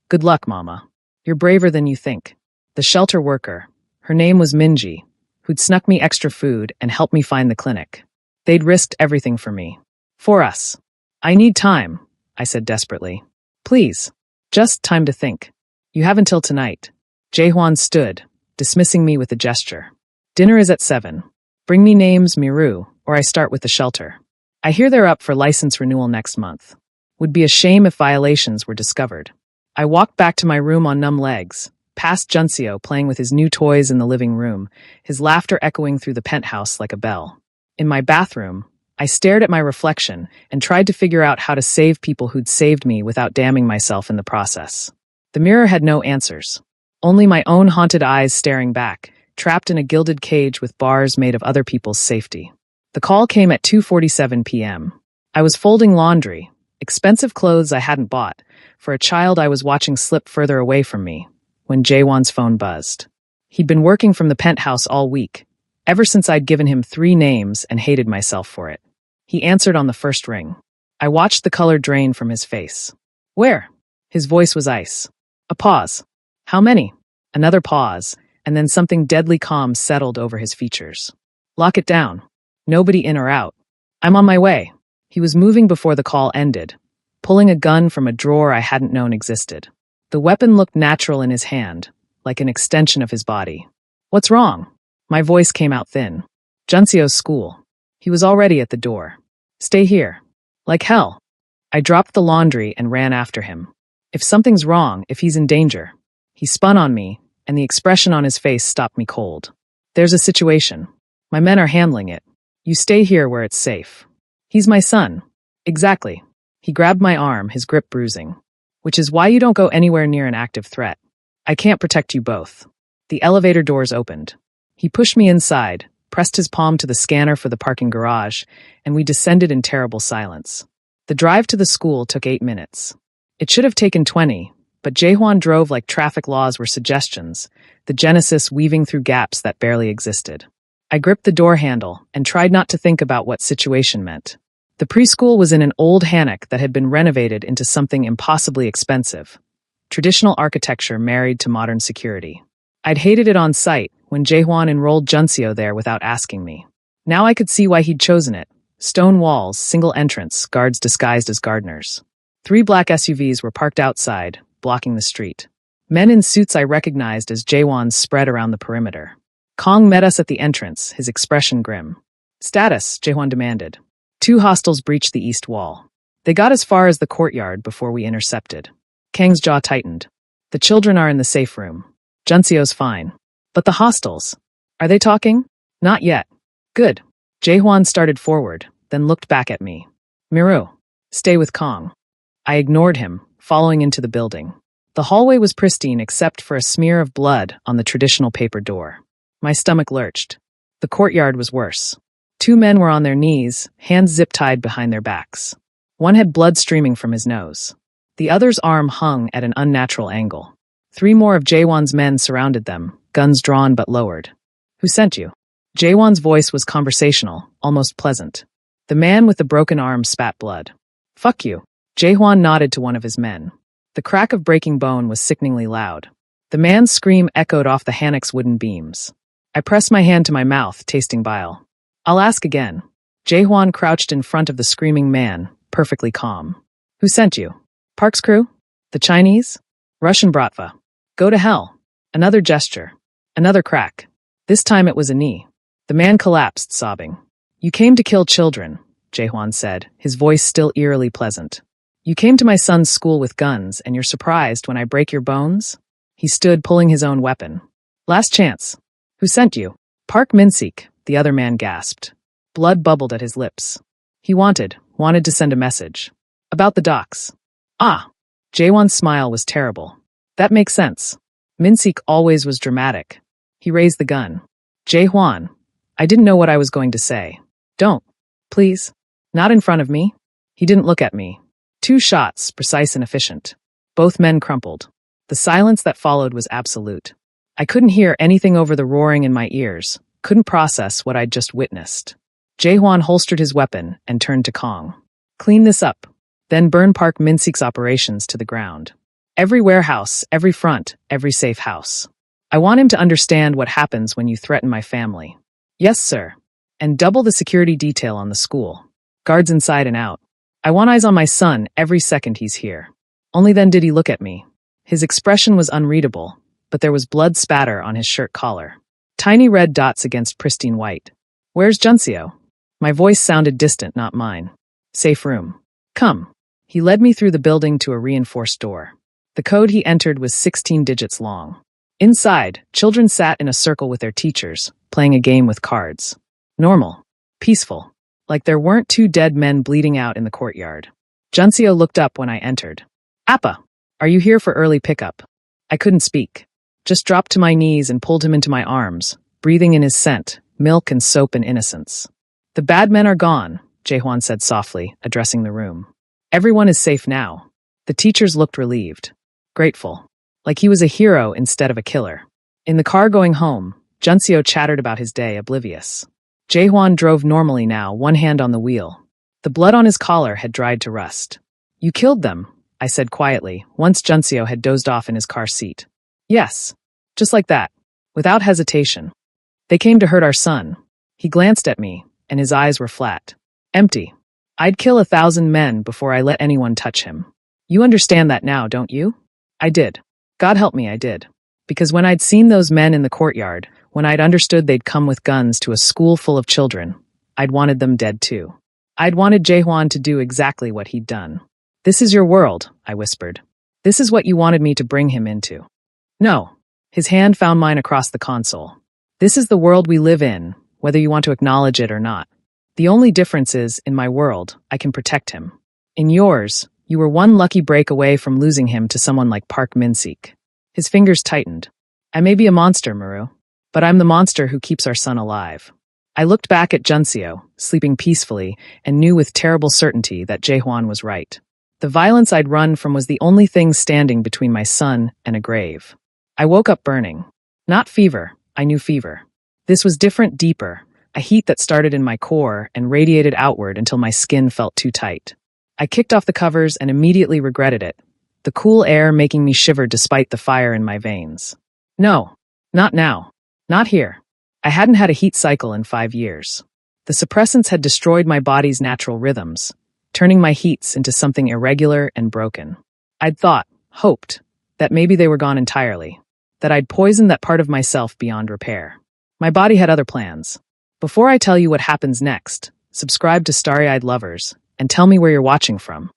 "Good luck, Mama. You're braver than you think." The shelter worker, her name was Minji, who'd snuck me extra food and helped me find the clinic. They'd risked everything for me. For us. I need time, I said desperately. Please. Just time to think. You have until tonight. Jaehwan stood, dismissing me with a gesture. Dinner is at 7. Bring me names, Miru, or I start with the shelter. I hear they're up for license renewal next month. Would be a shame if violations were discovered. I walked back to my room on numb legs, past Junseo playing with his new toys in the living room, his laughter echoing through the penthouse like a bell. In my bathroom, I stared at my reflection and tried to figure out how to save people who'd saved me without damning myself in the process. The mirror had no answers. Only my own haunted eyes staring back, trapped in a gilded cage with bars made of other people's safety. The call came at 2:47 p.m. I was folding laundry, expensive clothes I hadn't bought, for a child I was watching slip further away from me, when Jaehwan's phone buzzed. He'd been working from the penthouse all week, ever since I'd given him 3 names and hated myself for it. He answered on the first ring. I watched the color drain from his face. Where? His voice was ice. A pause. How many? Another pause, and then something deadly calm settled over his features. Lock it down. Nobody in or out. I'm on my way. He was moving before the call ended, pulling a gun from a drawer I hadn't known existed. The weapon looked natural in his hand, like an extension of his body. What's wrong? My voice came out thin. Junseo's school. He was already at the door. Stay here. Like hell. I dropped the laundry and ran after him. If something's wrong, if he's in danger. He spun on me, and the expression on his face stopped me cold. There's a situation. My men are handling it. You stay here where it's safe. He's my son. Exactly. He grabbed my arm, his grip bruising. Which is why you don't go anywhere near an active threat. I can't protect you both. The elevator doors opened. He pushed me inside, pressed his palm to the scanner for the parking garage, and we descended in terrible silence. The drive to the school took 8 minutes. It should have taken 20, but Jaehwan drove like traffic laws were suggestions, the Genesis weaving through gaps that barely existed. I gripped the door handle and tried not to think about what situation meant. The preschool was in an old hanok that had been renovated into something impossibly expensive. Traditional architecture married to modern security. I'd hated it on sight when Jaehwan enrolled Junseo there without asking me. Now I could see why he'd chosen it. Stone walls, single entrance, guards disguised as gardeners. 3 black SUVs were parked outside, blocking the street. Men in suits I recognized as Jaehwan's spread around the perimeter. Kong met us at the entrance, his expression grim. Status, Jaehwan demanded. 2 hostiles breached the east wall. They got as far as the courtyard before we intercepted. Kang's jaw tightened. The children are in the safe room. Junseo's fine. But the hostiles? Are they talking? Not yet. Good. Jaehwan started forward, then looked back at me. Miru, stay with Kong. I ignored him, following into the building. The hallway was pristine except for a smear of blood on the traditional paper door. My stomach lurched. The courtyard was worse. 2 men were on their knees, hands zip-tied behind their backs. One had blood streaming from his nose. The other's arm hung at an unnatural angle. 3 more of Jaewon's men surrounded them, guns drawn but lowered. Who sent you? Jaewon's voice was conversational, almost pleasant. The man with the broken arm spat blood. Fuck you. Jaewon nodded to one of his men. The crack of breaking bone was sickeningly loud. The man's scream echoed off the Hanok's wooden beams. I pressed my hand to my mouth, tasting bile. I'll ask again. Jaewon crouched in front of the screaming man, perfectly calm. Who sent you? Park's crew? The Chinese? Russian Bratva. Go to hell. Another gesture. Another crack. This time it was a knee. The man collapsed, sobbing. You came to kill children, Jaewon said, his voice still eerily pleasant. You came to my son's school with guns, and you're surprised when I break your bones? He stood, pulling his own weapon. Last chance. Who sent you? Park Min-sik, the other man gasped. Blood bubbled at his lips. He wanted to send a message. About the docks. Ah! Jaewon's smile was terrible. That makes sense. Min-sik always was dramatic. He raised the gun. Jaewon. I didn't know what I was going to say. Don't. Please. Not in front of me. He didn't look at me. 2 shots, precise and efficient. Both men crumpled. The silence that followed was absolute. I couldn't hear anything over the roaring in my ears, couldn't process what I'd just witnessed. Jaewon holstered his weapon and turned to Kong. Clean this up. Then burn Park Min-sik's operations to the ground. Every warehouse, every front, every safe house. I want him to understand what happens when you threaten my family. Yes, sir. And double the security detail on the school. Guards inside and out. I want eyes on my son every second he's here. Only then did he look at me. His expression was unreadable, but there was blood spatter on his shirt collar. Tiny red dots against pristine white. Where's Junseo? My voice sounded distant, not mine. Safe room. Come. He led me through the building to a reinforced door. The code he entered was 16 digits long. Inside, children sat in a circle with their teachers, playing a game with cards. Normal. Peaceful. Like there weren't 2 dead men bleeding out in the courtyard. Junseo looked up when I entered. Appa, are you here for early pickup? I couldn't speak. Just dropped to my knees and pulled him into my arms, breathing in his scent, milk and soap and innocence. The bad men are gone, Jaewon said softly, addressing the room. Everyone is safe now. The teachers looked relieved. Grateful. Like he was a hero instead of a killer. In the car going home, Junseo chattered about his day, oblivious. Jaewon drove normally now, one hand on the wheel. The blood on his collar had dried to rust. You killed them, I said quietly, once Junseo had dozed off in his car seat. Yes. Just like that. Without hesitation. They came to hurt our son. He glanced at me, and his eyes were flat. Empty. I'd kill 1,000 men before I let anyone touch him. You understand that now, don't you? I did. God help me, I did. Because when I'd seen those men in the courtyard, when I'd understood they'd come with guns to a school full of children, I'd wanted them dead too. I'd wanted Jaewon to do exactly what he'd done. This is your world, I whispered. This is what you wanted me to bring him into. No. His hand found mine across the console. This is the world we live in, whether you want to acknowledge it or not. The only difference is, in my world, I can protect him. In yours, you were one lucky break away from losing him to someone like Park Min-sik. His fingers tightened. I may be a monster, Maru, but I'm the monster who keeps our son alive. I looked back at Junseo, sleeping peacefully, and knew with terrible certainty that Jaewon was right. The violence I'd run from was the only thing standing between my son and a grave. I woke up burning. Not fever, I knew fever. This was different, deeper, a heat that started in my core and radiated outward until my skin felt too tight. I kicked off the covers and immediately regretted it, the cool air making me shiver despite the fire in my veins. No, not now. Not here. I hadn't had a heat cycle in 5 years. The suppressants had destroyed my body's natural rhythms, turning my heats into something irregular and broken. I'd hoped, that maybe they were gone entirely, that I'd poisoned that part of myself beyond repair. My body had other plans. Before I tell you what happens next, subscribe to Starry-Eyed Lovers, and tell me where you're watching from.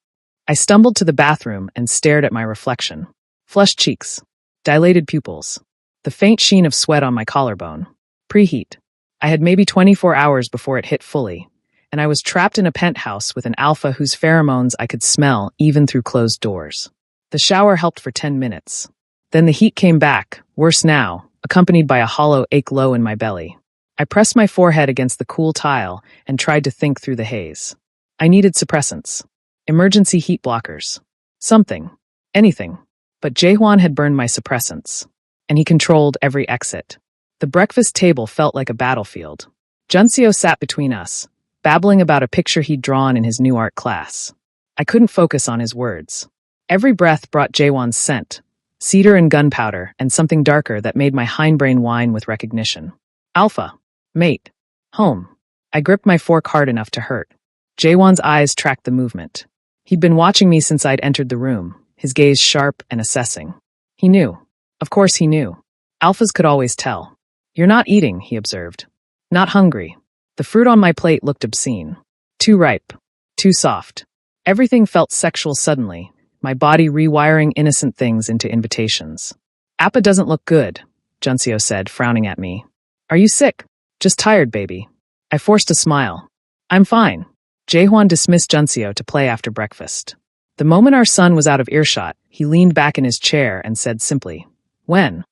I stumbled to the bathroom and stared at my reflection. Flushed cheeks. Dilated pupils. The faint sheen of sweat on my collarbone. Preheat. I had maybe 24 hours before it hit fully, and I was trapped in a penthouse with an alpha whose pheromones I could smell even through closed doors. The shower helped for 10 minutes. Then the heat came back, worse now, accompanied by a hollow ache low in my belly. I pressed my forehead against the cool tile and tried to think through the haze. I needed suppressants. Emergency heat blockers. Something. Anything. But Jaehwan had burned my suppressants. And he controlled every exit. The breakfast table felt like a battlefield. Junseo sat between us, babbling about a picture he'd drawn in his new art class. I couldn't focus on his words. Every breath brought Jaehwan's scent, cedar and gunpowder, and something darker that made my hindbrain whine with recognition. Alpha. Mate. Home. I gripped my fork hard enough to hurt. Jaehwan's eyes tracked the movement. He'd been watching me since I'd entered the room, his gaze sharp and assessing. He knew. Of course he knew. Alphas could always tell. You're not eating, he observed. Not hungry. The fruit on my plate looked obscene. Too ripe. Too soft. Everything felt sexual suddenly, my body rewiring innocent things into invitations. Appa doesn't look good, Junseo said, frowning at me. Are you sick? Just tired, baby. I forced a smile. I'm fine. Jaehwan dismissed Junseo to play after breakfast. The moment our son was out of earshot, he leaned back in his chair and said simply, When?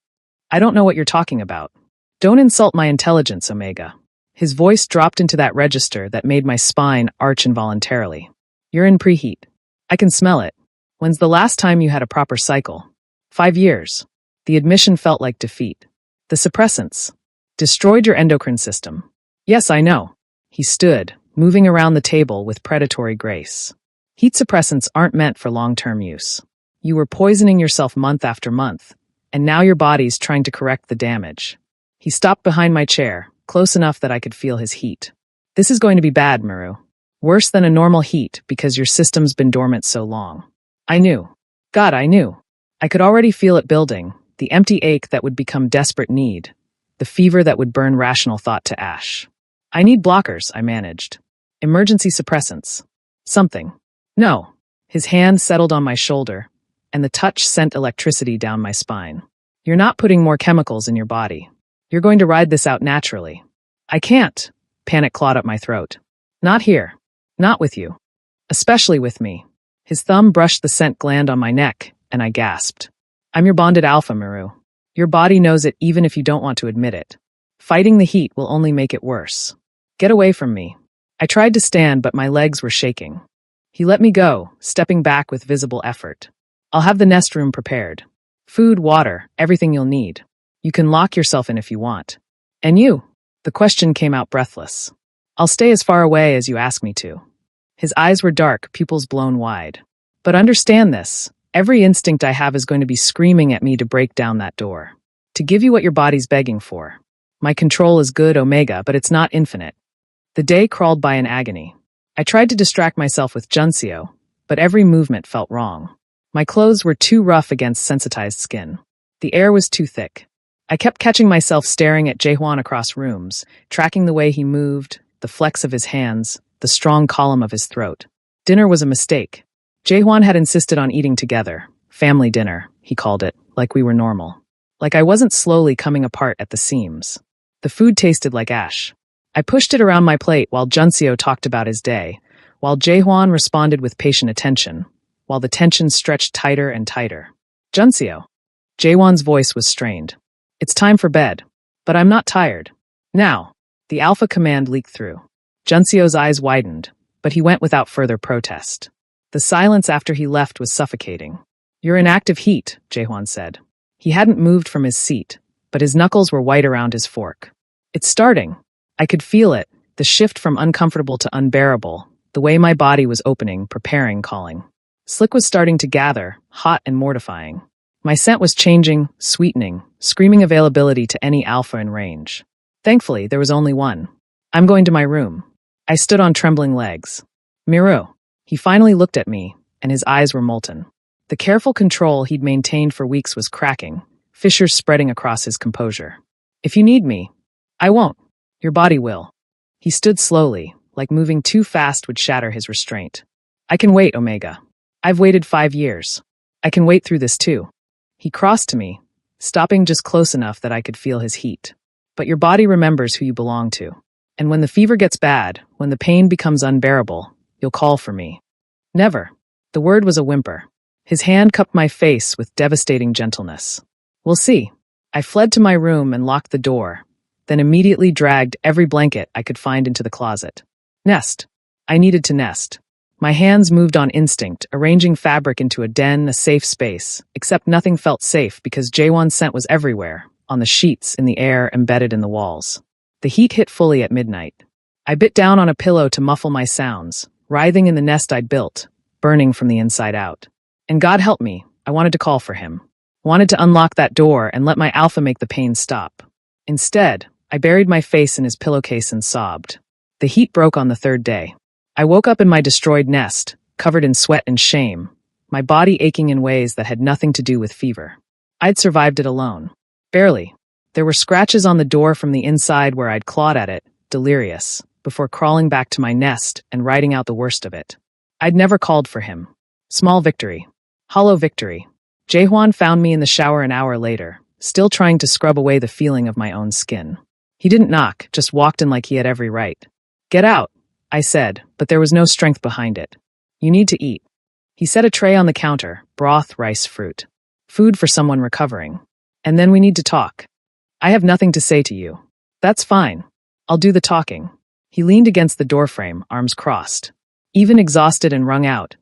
I don't know what you're talking about. Don't insult my intelligence, Omega. His voice dropped into that register that made my spine arch involuntarily. You're in preheat. I can smell it. When's the last time you had a proper cycle? 5 years. The admission felt like defeat. The suppressants. Destroyed your endocrine system. Yes, I know. He stood, moving around the table with predatory grace. Heat suppressants aren't meant for long-term use. You were poisoning yourself month after month, and now your body's trying to correct the damage. He stopped behind my chair, close enough that I could feel his heat. This is going to be bad, Miru. Worse than a normal heat because your system's been dormant so long. I knew. God, I knew. I could already feel it building, the empty ache that would become desperate need, the fever that would burn rational thought to ash. I need blockers, I managed. Emergency suppressants. Something. No. His hand settled on my shoulder, and the touch sent electricity down my spine. You're not putting more chemicals in your body. You're going to ride this out naturally. I can't. Panic clawed up my throat. Not here. Not with you. Especially with me. His thumb brushed the scent gland on my neck, and I gasped. I'm your bonded alpha, Miru. Your body knows it even if you don't want to admit it. Fighting the heat will only make it worse. Get away from me. I tried to stand, but my legs were shaking. He let me go, stepping back with visible effort. I'll have the nest room prepared. Food, water, everything you'll need. You can lock yourself in if you want. And you? The question came out breathless. I'll stay as far away as you ask me to. His eyes were dark, pupils blown wide. But understand this. Every instinct I have is going to be screaming at me to break down that door. To give you what your body's begging for. My control is good, Omega, but it's not infinite. The day crawled by in agony. I tried to distract myself with Junseo, but every movement felt wrong. My clothes were too rough against sensitized skin. The air was too thick. I kept catching myself staring at Jaehwan across rooms, tracking the way he moved, the flex of his hands, the strong column of his throat. Dinner was a mistake. Jaehwan had insisted on eating together. Family dinner, he called it, like we were normal. Like I wasn't slowly coming apart at the seams. The food tasted like ash. I pushed it around my plate while Junseo talked about his day, while Jaehwan responded with patient attention, while the tension stretched tighter and tighter. Junseo. Jaehwan's voice was strained. It's time for bed. But I'm not tired. Now. The alpha command leaked through. Junseo's eyes widened, but he went without further protest. The silence after he left was suffocating. You're in active heat, Jaehwan said. He hadn't moved from his seat, but his knuckles were white around his fork. It's starting. I could feel it, the shift from uncomfortable to unbearable, the way my body was opening, preparing, calling. Slick was starting to gather, hot and mortifying. My scent was changing, sweetening, screaming availability to any alpha in range. Thankfully, there was only one. I'm going to my room. I stood on trembling legs. Miru. He finally looked at me, and his eyes were molten. The careful control he'd maintained for weeks was cracking, fissures spreading across his composure. If you need me, I won't. Your body will. He stood slowly, like moving too fast would shatter his restraint. I can wait, Omega. I've waited 5 years. I can wait through this too. He crossed to me, stopping just close enough that I could feel his heat. But your body remembers who you belong to. And when the fever gets bad, when the pain becomes unbearable, you'll call for me. Never. The word was a whimper. His hand cupped my face with devastating gentleness. We'll see. I fled to my room and locked the door, then immediately dragged every blanket I could find into the closet. Nest. I needed to nest. My hands moved on instinct, arranging fabric into a den, a safe space, except nothing felt safe because Jaewon's scent was everywhere, on the sheets, in the air, embedded in the walls. The heat hit fully at midnight. I bit down on a pillow to muffle my sounds, writhing in the nest I'd built, burning from the inside out. And God help me, I wanted to call for him. Wanted to unlock that door and let my alpha make the pain stop. Instead, I buried my face in his pillowcase and sobbed. The heat broke on the third day. I woke up in my destroyed nest, covered in sweat and shame, my body aching in ways that had nothing to do with fever. I'd survived it alone. Barely. There were scratches on the door from the inside where I'd clawed at it, delirious, before crawling back to my nest and writing out the worst of it. I'd never called for him. Small victory. Hollow victory. Jaehwan found me in the shower an hour later, still trying to scrub away the feeling of my own skin. He didn't knock, just walked in like he had every right. Get out, I said, but there was no strength behind it. You need to eat. He set a tray on the counter, broth, rice, fruit. Food for someone recovering. And then we need to talk. I have nothing to say to you. That's fine. I'll do the talking. He leaned against the doorframe, arms crossed. Even exhausted and wrung out,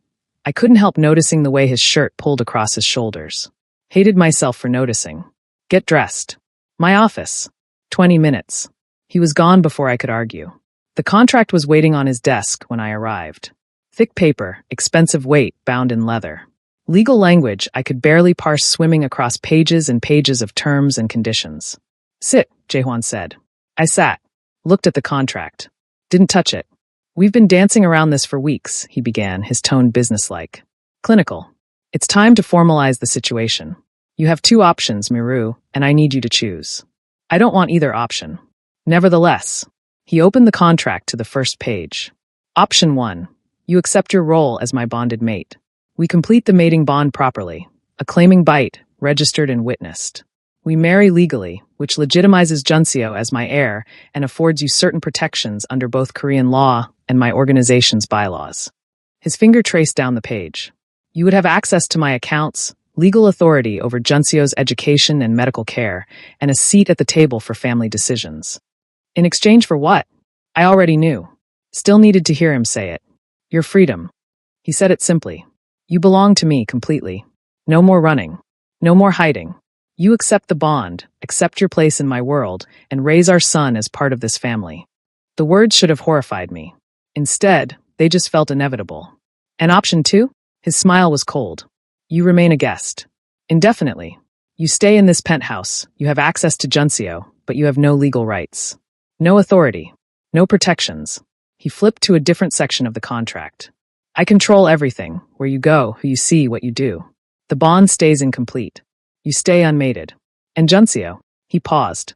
I couldn't help noticing the way his shirt pulled across his shoulders. Hated myself for noticing. Get dressed. My office. 20 minutes. He was gone before I could argue. The contract was waiting on his desk when I arrived. Thick paper, expensive weight, bound in leather. Legal language I could barely parse swimming across pages and pages of terms and conditions. Sit, Jaehwan said. I sat, looked at the contract. Didn't touch it. We've been dancing around this for weeks, he began, his tone businesslike. Clinical. It's time to formalize the situation. You have two options, Miru, and I need you to choose. I don't want either option. Nevertheless, he opened the contract to the first page. Option 1. You accept your role as my bonded mate. We complete the mating bond properly, a claiming bite, registered and witnessed. We marry legally, which legitimizes Junseo as my heir and affords you certain protections under both Korean law and my organization's bylaws. His finger traced down the page. You would have access to my accounts, legal authority over Junseo's education and medical care, and a seat at the table for family decisions. In exchange for what? I already knew. Still needed to hear him say it. Your freedom. He said it simply. You belong to me completely. No more running. No more hiding. You accept the bond, accept your place in my world, and raise our son as part of this family. The words should have horrified me. Instead, they just felt inevitable. And option 2? His smile was cold. You remain a guest. Indefinitely. You stay in this penthouse, you have access to Junseo, but you have no legal rights. No authority. No protections. He flipped to a different section of the contract. I control everything, where you go, who you see, what you do. The bond stays incomplete. You stay unmated. And Junseo? He paused.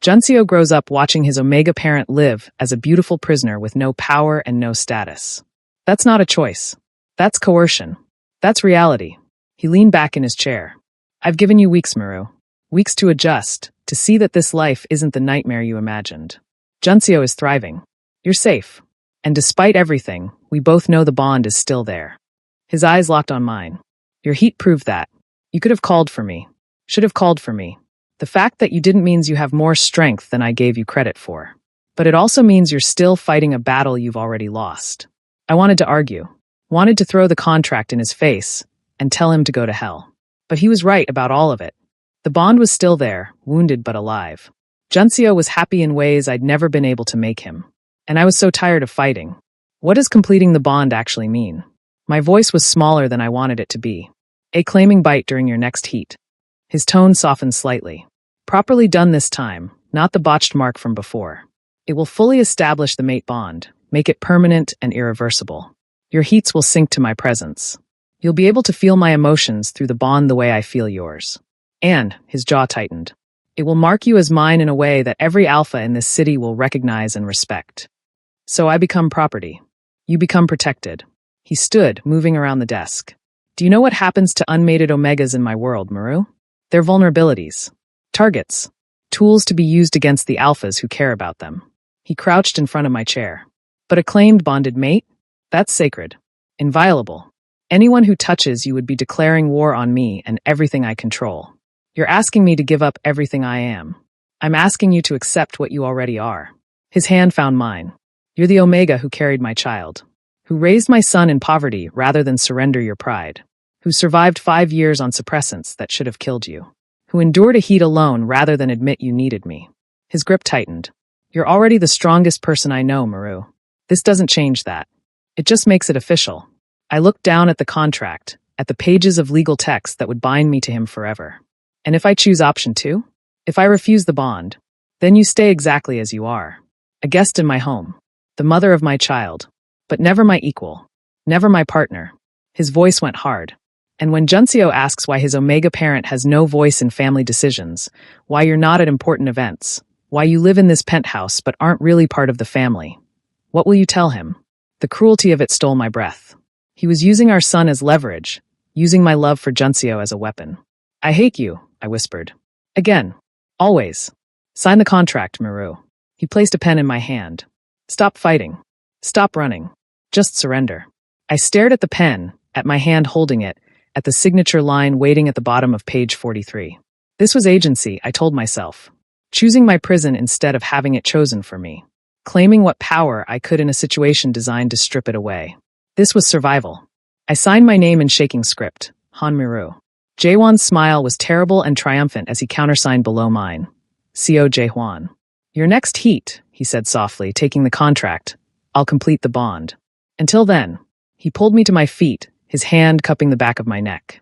Junseo grows up watching his Omega parent live as a beautiful prisoner with no power and no status. That's not a choice. That's coercion. That's reality. He leaned back in his chair. I've given you weeks, Miru. Weeks to adjust, to see that this life isn't the nightmare you imagined. Junseo is thriving. You're safe. And despite everything, we both know the bond is still there. His eyes locked on mine. Your heat proved that. You could have called for me. Should have called for me. The fact that you didn't means you have more strength than I gave you credit for. But it also means you're still fighting a battle you've already lost. I wanted to argue. Wanted to throw the contract in his face and tell him to go to hell. But he was right about all of it. The bond was still there, wounded but alive. Junseo was happy in ways I'd never been able to make him. And I was so tired of fighting. What does completing the bond actually mean? My voice was smaller than I wanted it to be. A claiming bite during your next heat. His tone softened slightly. Properly done this time, not the botched mark from before. It will fully establish the mate bond, make it permanent and irreversible. Your heats will sync to my presence. You'll be able to feel my emotions through the bond the way I feel yours. And, his jaw tightened, it will mark you as mine in a way that every alpha in this city will recognize and respect. So I become property. You become protected. He stood, moving around the desk. Do you know what happens to unmated Omegas in my world, Miru? They're vulnerabilities. Targets. Tools to be used against the alphas who care about them. He crouched in front of my chair. But a claimed bonded mate? That's sacred. Inviolable. Anyone who touches you would be declaring war on me and everything I control. You're asking me to give up everything I am. I'm asking you to accept what you already are. His hand found mine. You're the Omega who carried my child. who raised my son in poverty rather than surrender your pride, who survived 5 years on suppressants that should have killed you, who endured a heat alone rather than admit you needed me. His grip tightened. You're already the strongest person I know, Maru. This doesn't change that. It just makes it official. I looked down at the contract, at the pages of legal text that would bind me to him forever. And if I choose option 2? If I refuse the bond, then you stay exactly as you are. A guest in my home. The mother of my child. But never my equal. Never my partner. His voice went hard. And when Juncio asks why his Omega parent has no voice in family decisions, why you're not at important events, why you live in this penthouse but aren't really part of the family, what will you tell him? The cruelty of it stole my breath. He was using our son as leverage, using my love for Juncio as a weapon. I hate you, I whispered. Again. Always. Sign the contract, Maru. He placed a pen in my hand. Stop fighting. Stop running. Just surrender. I stared at the pen, at my hand holding it, at the signature line waiting at the bottom of page 43. This was agency, I told myself. Choosing my prison instead of having it chosen for me. Claiming what power I could in a situation designed to strip it away. This was survival. I signed my name in shaking script, Han Miru. Jaewon's smile was terrible and triumphant as he countersigned below mine. Co Jaewon. Your next heat, he said softly, taking the contract. I'll complete the bond. Until then, he pulled me to my feet, his hand cupping the back of my neck.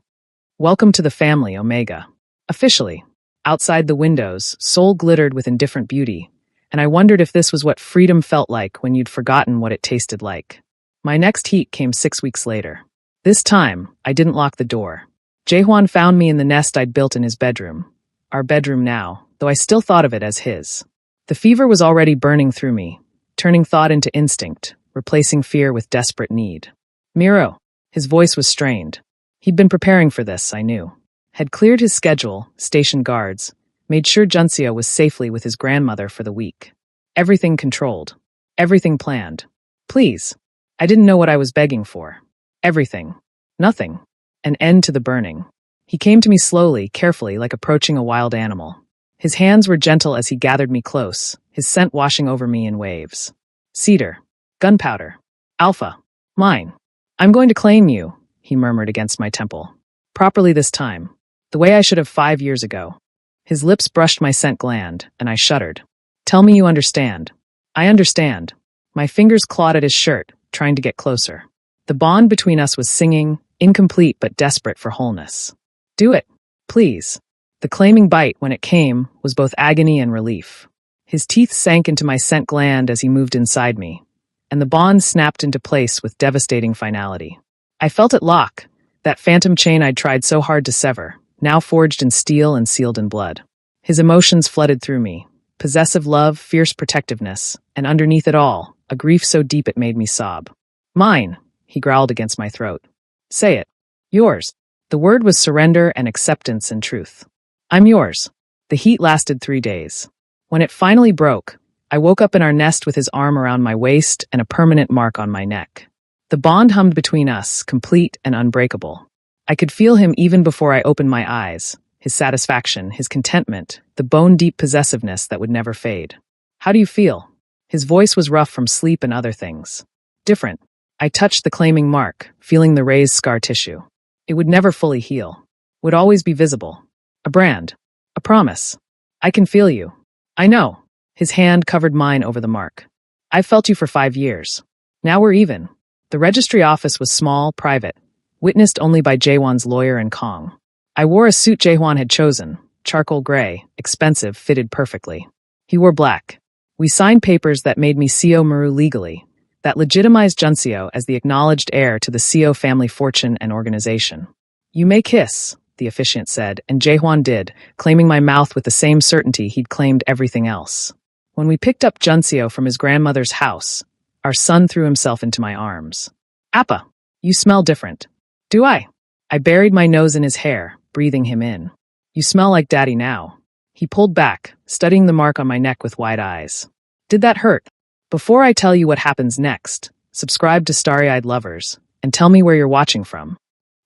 Welcome to the family, Omega. Officially. Outside the windows, Seoul glittered with indifferent beauty, and I wondered if this was what freedom felt like when you'd forgotten what it tasted like. My next heat came 6 weeks later. This time, I didn't lock the door. Jaehwan found me in the nest I'd built in his bedroom. Our bedroom now, though I still thought of it as his. The fever was already burning through me, turning thought into instinct, replacing fear with desperate need. Miro. His voice was strained. He'd been preparing for this, I knew. Had cleared his schedule, stationed guards, made sure Juncio was safely with his grandmother for the week. Everything controlled. Everything planned. Please. I didn't know what I was begging for. Everything. Nothing. An end to the burning. He came to me slowly, carefully, like approaching a wild animal. His hands were gentle as he gathered me close, his scent washing over me in waves. Cedar. Gunpowder. Alpha. Mine. I'm going to claim you, he murmured against my temple. Properly this time. The way I should have 5 years ago. His lips brushed my scent gland, and I shuddered. Tell me you understand. I understand. My fingers clawed at his shirt, trying to get closer. The bond between us was singing, incomplete but desperate for wholeness. Do it. Please. The claiming bite, when it came, was both agony and relief. His teeth sank into my scent gland as he moved inside me, and the bond snapped into place with devastating finality. I felt it lock, that phantom chain I'd tried so hard to sever, now forged in steel and sealed in blood. His emotions flooded through me, possessive love, fierce protectiveness, and underneath it all, a grief so deep it made me sob. Mine, he growled against my throat. Say it. Yours. The word was surrender and acceptance and truth. I'm yours. The heat lasted 3 days. When it finally broke, I woke up in our nest with his arm around my waist and a permanent mark on my neck. The bond hummed between us, complete and unbreakable. I could feel him even before I opened my eyes, his satisfaction, his contentment, the bone-deep possessiveness that would never fade. How do you feel? His voice was rough from sleep and other things. Different. I touched the claiming mark, feeling the raised scar tissue. It would never fully heal. Would always be visible. A brand. A promise. I can feel you. I know. His hand covered mine over the mark. I've felt you for 5 years. Now we're even. The registry office was small, private, witnessed only by Jaewon's lawyer and Kong. I wore a suit Jaewon had chosen, charcoal gray, expensive, fitted perfectly. He wore black. We signed papers that made me Co Maru legally, that legitimized Juncio as the acknowledged heir to the Co family fortune and organization. You may kiss, the officiant said, and Jaehwan did, claiming my mouth with the same certainty he'd claimed everything else. When we picked up Juncio from his grandmother's house, our son threw himself into my arms. Appa, you smell different. Do I? I buried my nose in his hair, breathing him in. You smell like Daddy now. He pulled back, studying the mark on my neck with wide eyes. Did that hurt? Before I tell you what happens next, subscribe to Starry-Eyed Lovers, and tell me where you're watching from.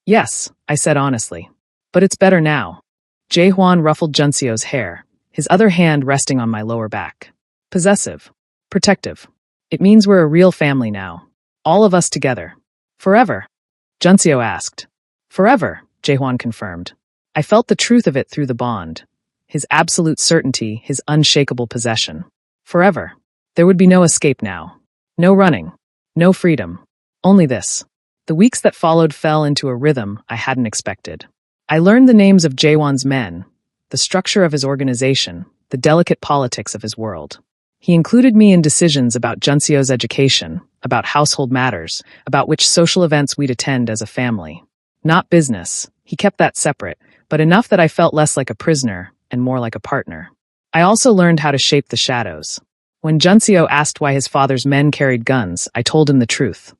Yes, I said honestly. But it's better now. Jaehwan ruffled Juncio's hair, his other hand resting on my lower back. Possessive. Protective. It means we're a real family now. All of us together. Forever? Juncio asked. Forever, Jaehwan confirmed. I felt the truth of it through the bond. His absolute certainty, his unshakable possession. Forever. There would be no escape now. No running. No freedom. Only this. The weeks that followed fell into a rhythm I hadn't expected. I learned the names of Jaehwan's men, the structure of his organization, the delicate politics of his world. He included me in decisions about Juncio's education, about household matters, about which social events we'd attend as a family. Not business. He kept that separate, but enough that I felt less like a prisoner and more like a partner. I also learned how to shape the shadows. When Juncio asked why his father's men carried guns, I told him the truth.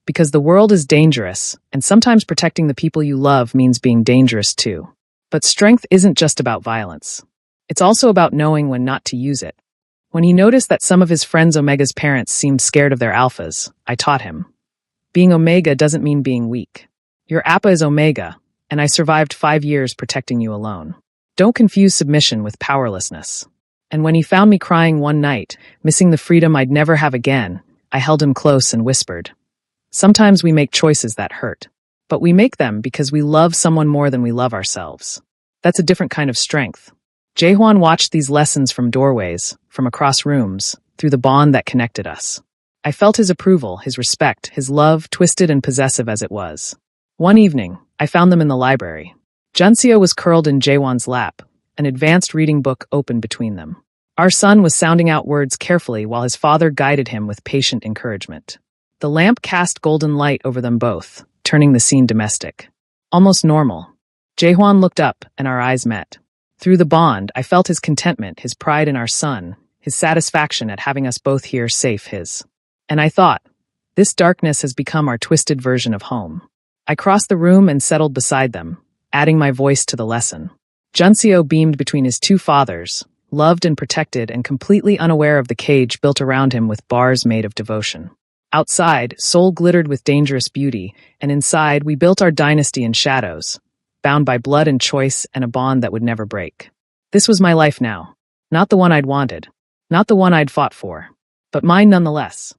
Because the world is dangerous, and sometimes protecting the people you love means being dangerous too. But strength isn't just about violence. It's also about knowing when not to use it. When he noticed that some of his friends Omega's parents seemed scared of their alphas, I taught him. Being Omega doesn't mean being weak. Your Appa is Omega, and I survived 5 years protecting you alone. Don't confuse submission with powerlessness. And when he found me crying one night, missing the freedom I'd never have again, I held him close and whispered. Sometimes we make choices that hurt, but we make them because we love someone more than we love ourselves. That's a different kind of strength. Jaehwan watched these lessons from doorways, from across rooms, through the bond that connected us. I felt his approval, his respect, his love, twisted and possessive as it was. One evening, I found them in the library. Juncio was curled in Jaehwan's lap, an advanced reading book open between them. Our son was sounding out words carefully while his father guided him with patient encouragement. The lamp cast golden light over them both, turning the scene domestic. Almost normal. Jaehwan looked up, and our eyes met. Through the bond, I felt his contentment, his pride in our son, his satisfaction at having us both here safe his. And I thought, this darkness has become our twisted version of home. I crossed the room and settled beside them, adding my voice to the lesson. Juncio beamed between his two fathers, loved and protected and completely unaware of the cage built around him with bars made of devotion. Outside, Seoul glittered with dangerous beauty, and inside we built our dynasty in shadows, bound by blood and choice and a bond that would never break. This was my life now. Not the one I'd wanted, not the one I'd fought for, but mine nonetheless.